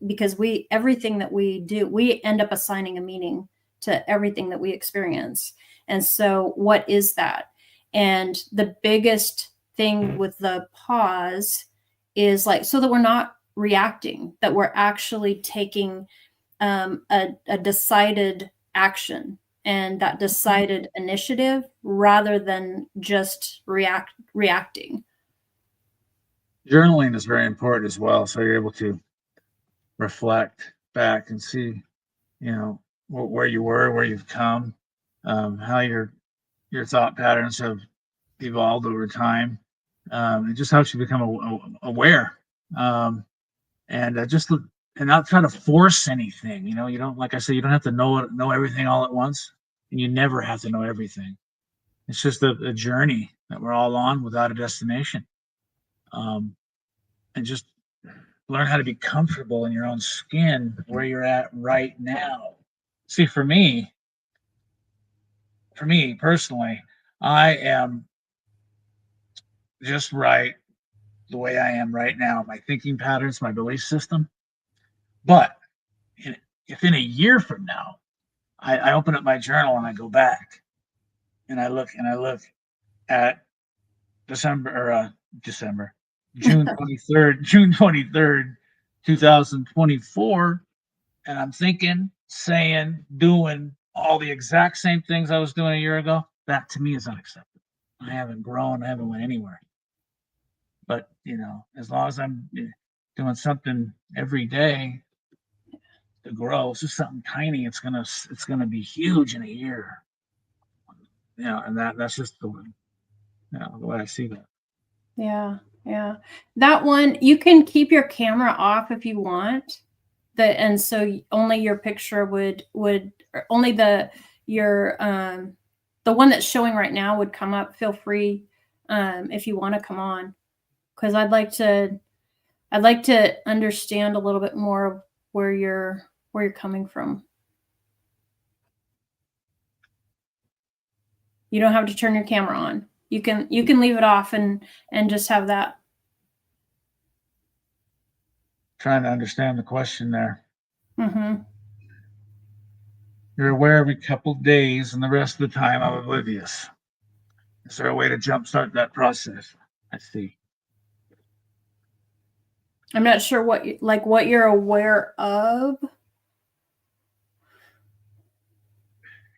Speaker 1: Because everything that we do, we end up assigning a meaning to everything that we experience. And so what is that? And the biggest thing with the pause is like, so that we're not reacting, that we're actually taking a decided action and that decided initiative, rather than just reacting.
Speaker 2: Journaling is very important as well, so you're able to reflect back and see, where you were, where you've come, how your thought patterns have evolved over time. It just helps you become aware. Um, and just look and not try to force anything. You don't, like I said, you don't have to know everything all at once, and you never have to know everything. It's just a journey that we're all on without a destination. And just learn how to be comfortable in your own skin where you're at right now. See, for me personally, I am just right the way I am right now, my thinking patterns, my belief system. But if in a year from now, I open up my journal and I go back and I look at December or December, June 23rd, 2024, and I'm thinking, saying, doing all the exact same things I was doing a year ago, that to me is unacceptable. I haven't grown, I haven't went anywhere. But as long as I'm doing something every day to grow, it's just something tiny. It's gonna be huge in a year. And that's just the way I see that.
Speaker 1: Yeah, yeah. That one, you can keep your camera off if you want. And so only your picture would or only the one that's showing right now would come up. Feel free if you want to come on, because I'd like to understand a little bit more of where you're coming from. You don't have to turn your camera on. You can leave it off and just have that.
Speaker 2: Trying to understand the question there.
Speaker 1: Mm-hmm.
Speaker 2: You're aware every couple of days, and the rest of the time I'm oblivious. Is there a way to jumpstart that process? I see.
Speaker 1: I'm not sure what you're aware of.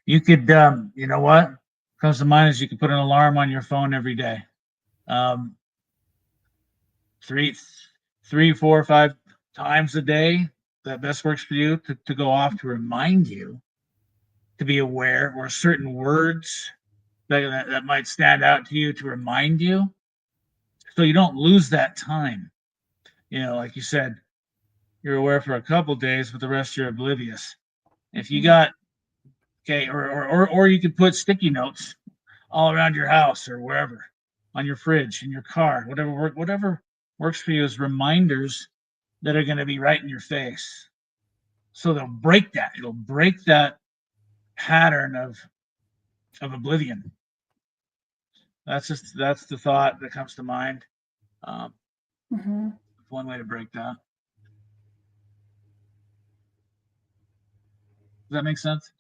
Speaker 2: You could, you know what comes to mind is you could put an alarm on your phone every day. Three, 4, 5 times a day that best works for you to go off to remind you to be aware, or certain words that might stand out to you to remind you, so you don't lose that time. Like you said, you're aware for a couple days, but the rest you're oblivious. If you got or you could put sticky notes all around your house or wherever, on your fridge, in your car, whatever works for you, as reminders that are going to be right in your face. So it'll break that pattern of oblivion. That's the thought that comes to mind. One way to break that. Does that make sense?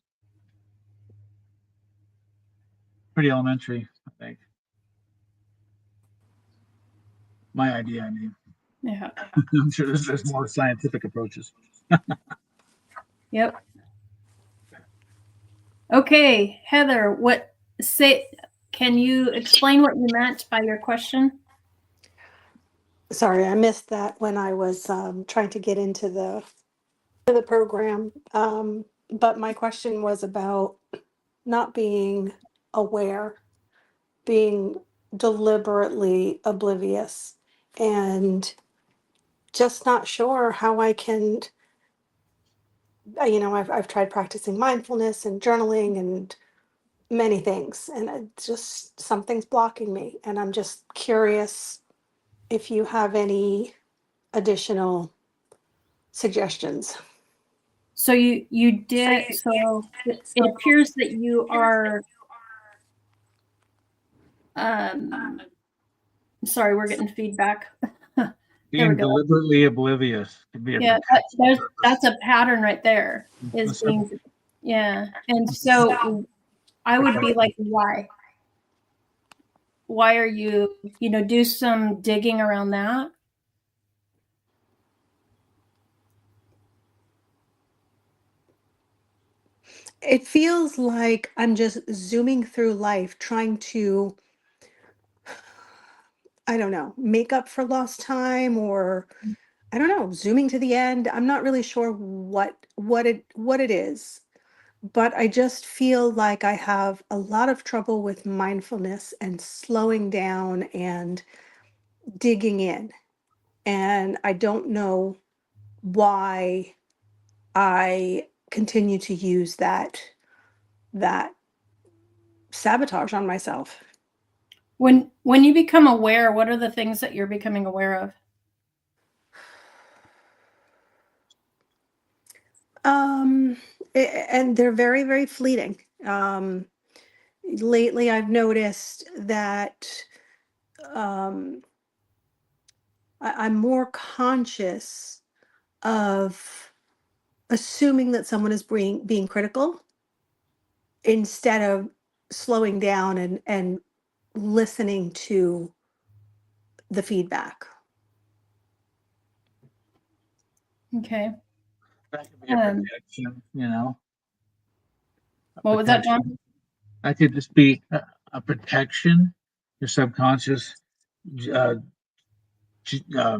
Speaker 2: Pretty elementary, I think. My idea, I mean.
Speaker 1: Yeah.
Speaker 2: I'm sure there's more scientific approaches.
Speaker 1: Yep. Okay, Heather, can you explain what you meant by your question?
Speaker 4: Sorry, I missed that when I was trying to get into the program. But my question was about not being aware, being deliberately oblivious, and just not sure how I can. I've tried practicing mindfulness and journaling and many things, and just something's blocking me, and I'm just curious if you have any additional suggestions.
Speaker 1: So you did. So it appears that you are. Sorry, we're getting feedback.
Speaker 2: Being deliberately oblivious could be
Speaker 1: that's a pattern right there. Is being, yeah, and so I would be like, why? Why are you? Do some digging around that.
Speaker 4: It feels like I'm just zooming through life, trying to, I don't know, make up for lost time, or I don't know, zooming to the end. I'm not really sure what it is, but I just feel like I have a lot of trouble with mindfulness and slowing down and digging in. And I don't know why I continue to use that sabotage on myself.
Speaker 1: When you become aware, what are the things that you're becoming aware of?
Speaker 4: And they're very, very fleeting. Lately I've noticed that um, I'm more conscious of assuming that someone is being critical instead of slowing down and listening to the feedback.
Speaker 1: Okay.
Speaker 2: That could be a protection, you know.
Speaker 1: What was that,
Speaker 2: Protection.
Speaker 1: John?
Speaker 2: That could just be a protection. Your subconscious uh,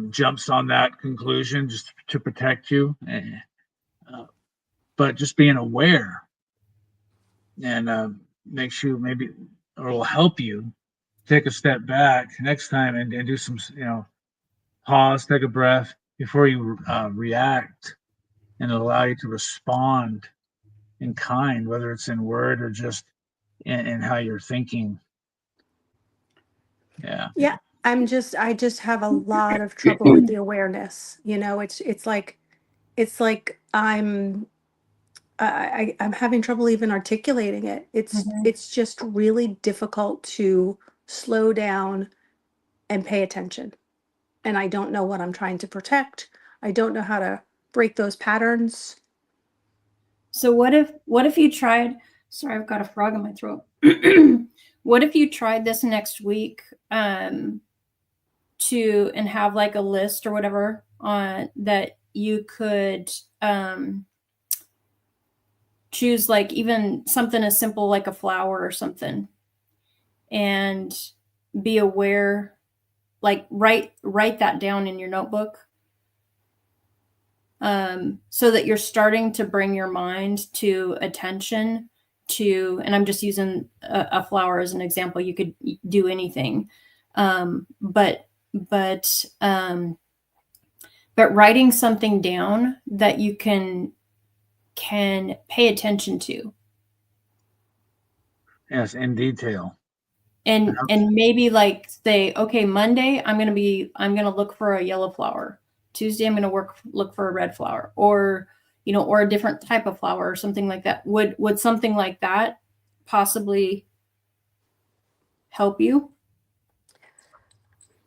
Speaker 2: jumps on that conclusion just to protect you. But just being aware and makes you maybe, or will help you take a step back next time and do some, pause, take a breath before you react, and allow you to respond in kind, whether it's in word or just in how you're thinking.
Speaker 4: Yeah, I just have a lot of trouble with the awareness. It's like I'm having trouble even articulating it. It's just really difficult to slow down and pay attention. And I don't know what I'm trying to protect. I don't know how to break those patterns.
Speaker 1: So what if you tried, sorry, I've got a frog in my throat. What if you tried this next week to and have like a list or whatever on that you could choose, like even something as simple like a flower or something, and be aware, like write that down in your notebook, so that you're starting to bring your mind to attention to, and I'm just using a flower as an example. You could do anything, but writing something down that you can pay attention to.
Speaker 2: Yes, in detail.
Speaker 1: And maybe like say, okay, Monday I'm gonna look for a yellow flower. Tuesday I'm gonna look for a red flower, or or a different type of flower or something like that. Would something like that possibly help you?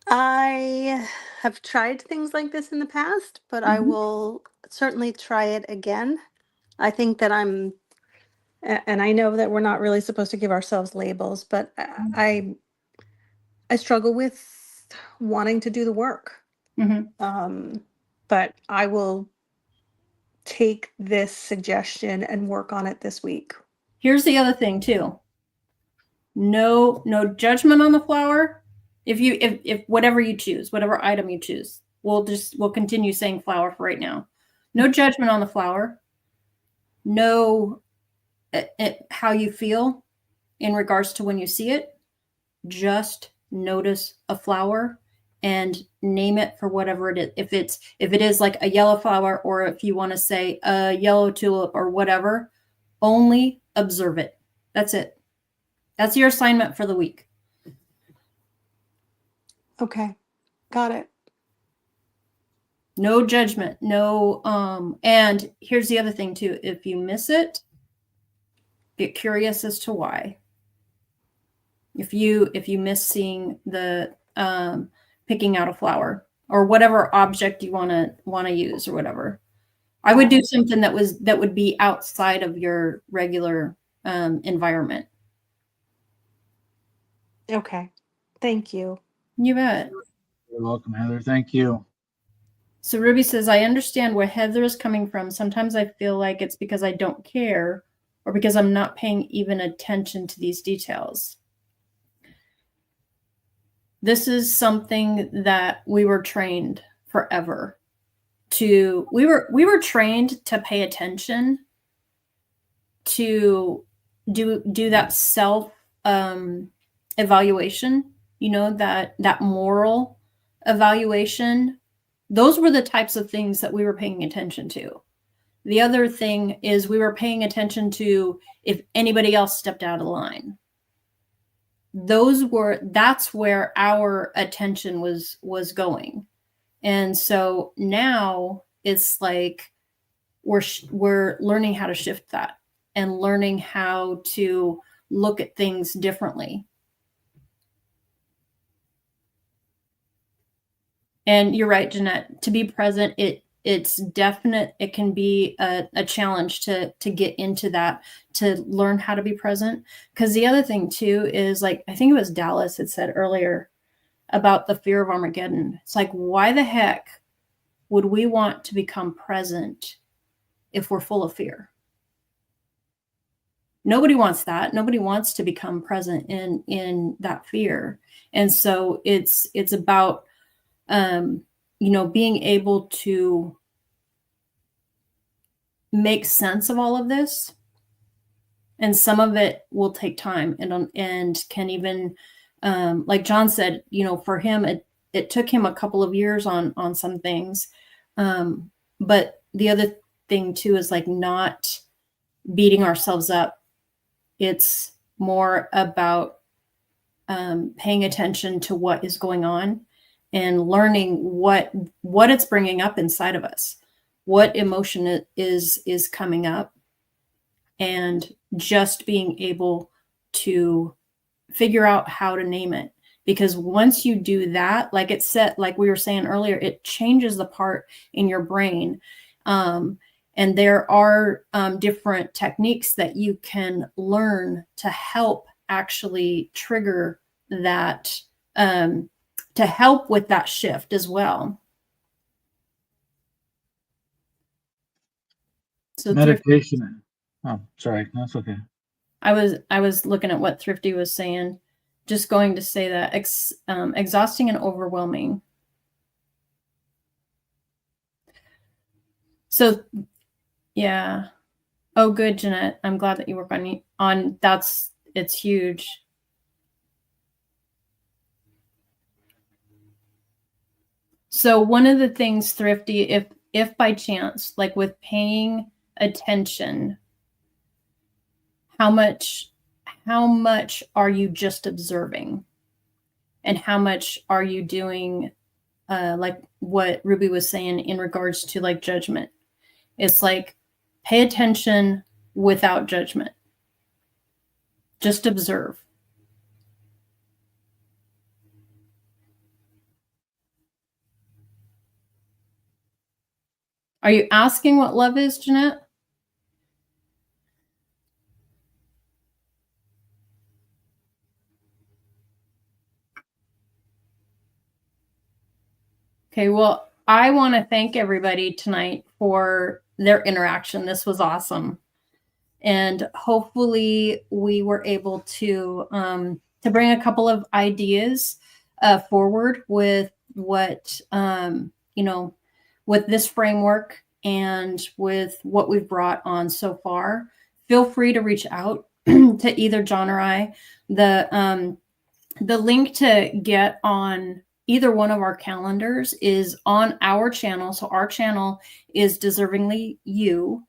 Speaker 4: I have tried things like this in the past, but I will certainly try it again. I think that and I know that we're not really supposed to give ourselves labels, but I struggle with wanting to do the work. But I will take this suggestion and work on it this week.
Speaker 1: Here's the other thing too. No judgment on the flower. If whatever you choose, whatever item you choose, we'll continue saying flower for right now. No judgment on the flower. No how you feel in regards to when you see it. Just notice a flower and name it for whatever it is. If it is like a yellow flower, or if you want to say a yellow tulip or whatever, only observe it. That's it. That's your assignment for the week.
Speaker 4: Okay. Got it.
Speaker 1: No judgment. No and here's the other thing too. If you miss it, get curious as to why. If you miss seeing the picking out a flower or whatever object you want to use or whatever, I would do something that would be outside of your regular environment.
Speaker 4: Okay. Thank you.
Speaker 1: You bet.
Speaker 2: You're welcome, Heather. Thank you.
Speaker 1: So Ruby says, I understand where Heather is coming from. Sometimes I feel like it's because I don't care, or because I'm not paying even attention to these details. This is something that we were trained forever to. We were trained to pay attention, to do that self evaluation. That moral evaluation Those were the types of things that we were paying attention to. The other thing is we were paying attention to if anybody else stepped out of line. That's where our attention was going. And so now it's like we're learning how to shift that and learning how to look at things differently. And you're right, Jeanette, to be present, it's definite. It can be a challenge to get into that, to learn how to be present. Because the other thing too is, like, I think it was Dallas had said earlier about the fear of Armageddon. It's like, why the heck would we want to become present if we're full of fear? Nobody wants that. Nobody wants to become present in that fear. And so it's about being able to make sense of all of this. And some of it will take time and can even, like John said, for him, it took him a couple of years on some things. But the other thing too is like not beating ourselves up. It's more about paying attention to what is going on and learning what it's bringing up inside of us, what emotion is coming up, and just being able to figure out how to name it. Because once you do that, like we were saying earlier, it changes the part in your brain. And there are different techniques that you can learn to help actually trigger that, to help with that shift as well. So
Speaker 2: meditation. Oh, sorry. That's okay.
Speaker 1: I was looking at what Thrifty was saying. Just going to say that exhausting and overwhelming. So, yeah. Oh, good, Jeanette. I'm glad that you work on it's huge. So one of the things, Thrifty, if by chance, like with paying attention, how much are you just observing, and how much are you doing, like what Ruby was saying in regards to like judgment? It's like, pay attention without judgment. Just observe. Are you asking what love is, Jeanette? Okay, well, I want to thank everybody tonight for their interaction. This was awesome. And hopefully we were able to bring a couple of ideas forward with what, with this framework and with what we've brought on so far. Feel free to reach out to either John or I. The link to get on either one of our calendars is on our channel. So our channel is Deservingly You.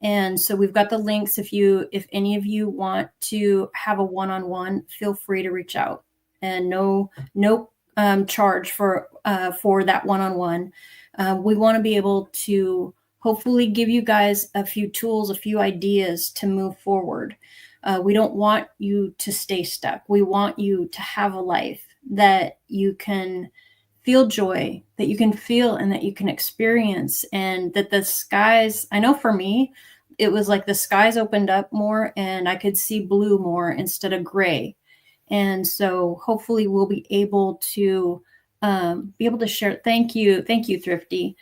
Speaker 1: And so we've got the links. If any of you want to have a one-on-one, feel free to reach out, and no charge for that one-on-one. We want to be able to hopefully give you guys a few tools, a few ideas to move forward. We don't want you to stay stuck. We want you to have a life that you can feel joy, that you can feel and that you can experience, and that the skies, I know for me, it was like the skies opened up more and I could see blue more instead of gray. And so hopefully we'll be able to share. Thank you, Thrifty.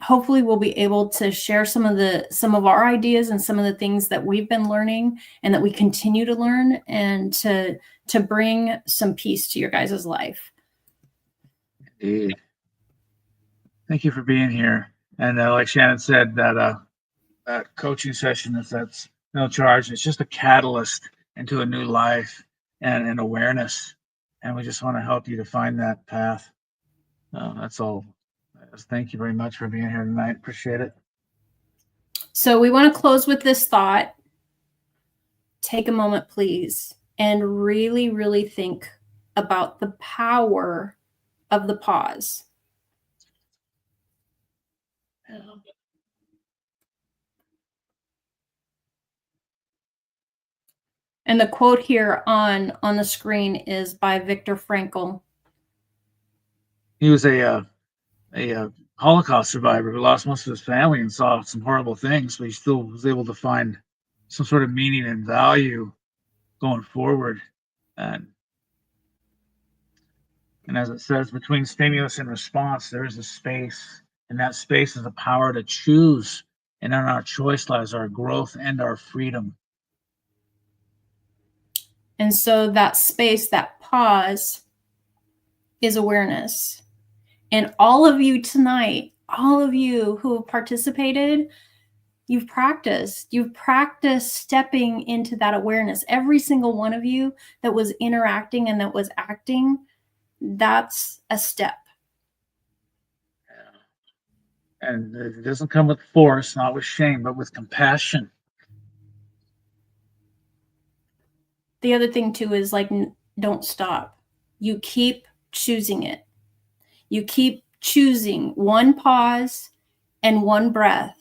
Speaker 1: Hopefully we'll be able to share some of our ideas and some of the things that we've been learning and that we continue to learn, and to bring some peace to your guys' life.
Speaker 2: Indeed. Thank you for being here. And like Shannon said, that coaching session, that's no charge. It's just a catalyst into a new life and awareness. And we just want to help you to find that path. That's all. Thank you very much for being here tonight. Appreciate it.
Speaker 1: So we want to close with this thought. Take a moment, please, and really, really think about the power of the pause. And the quote here on the screen is by Viktor Frankl.
Speaker 2: He was a Holocaust survivor who lost most of his family and saw some horrible things, but he still was able to find some sort of meaning and value going forward. And as it says, between stimulus and response, there is a space, and that space is the power to choose. And in our choice lies our growth and our freedom.
Speaker 1: And so that space, that pause, is awareness. And all of you tonight, all of you who have participated, you've practiced stepping into that awareness. Every single one of you that was interacting and that was acting, that's a step.
Speaker 2: And it doesn't come with force, not with shame, but with compassion.
Speaker 1: The other thing too is like, don't stop. You keep choosing it. You keep choosing one pause and one breath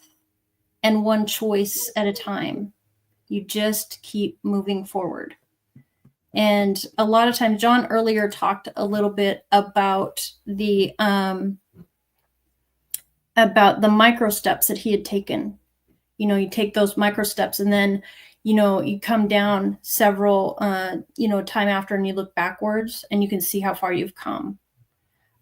Speaker 1: and one choice at a time. You just keep moving forward. And a lot of times, John earlier talked a little bit about the micro steps that he had taken. You take those micro steps and then, you come down several, time after and you look backwards and you can see how far you've come.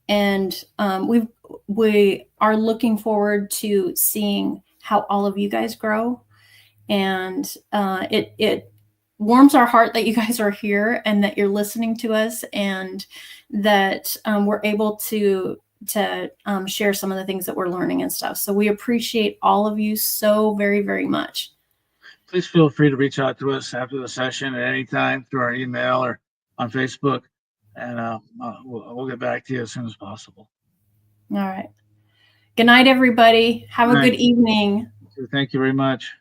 Speaker 1: And we are looking forward to seeing how all of you guys grow. And it warms our heart that you guys are here and that you're listening to us, and that we're able to share some of the things that we're learning and stuff. So we appreciate all of you so very, very much.
Speaker 2: Please feel free to reach out to us after the session at any time through our email or on Facebook, and we'll get back to you as soon as possible.
Speaker 1: All right. Good night, everybody. Have a good evening.
Speaker 2: Thank you very much.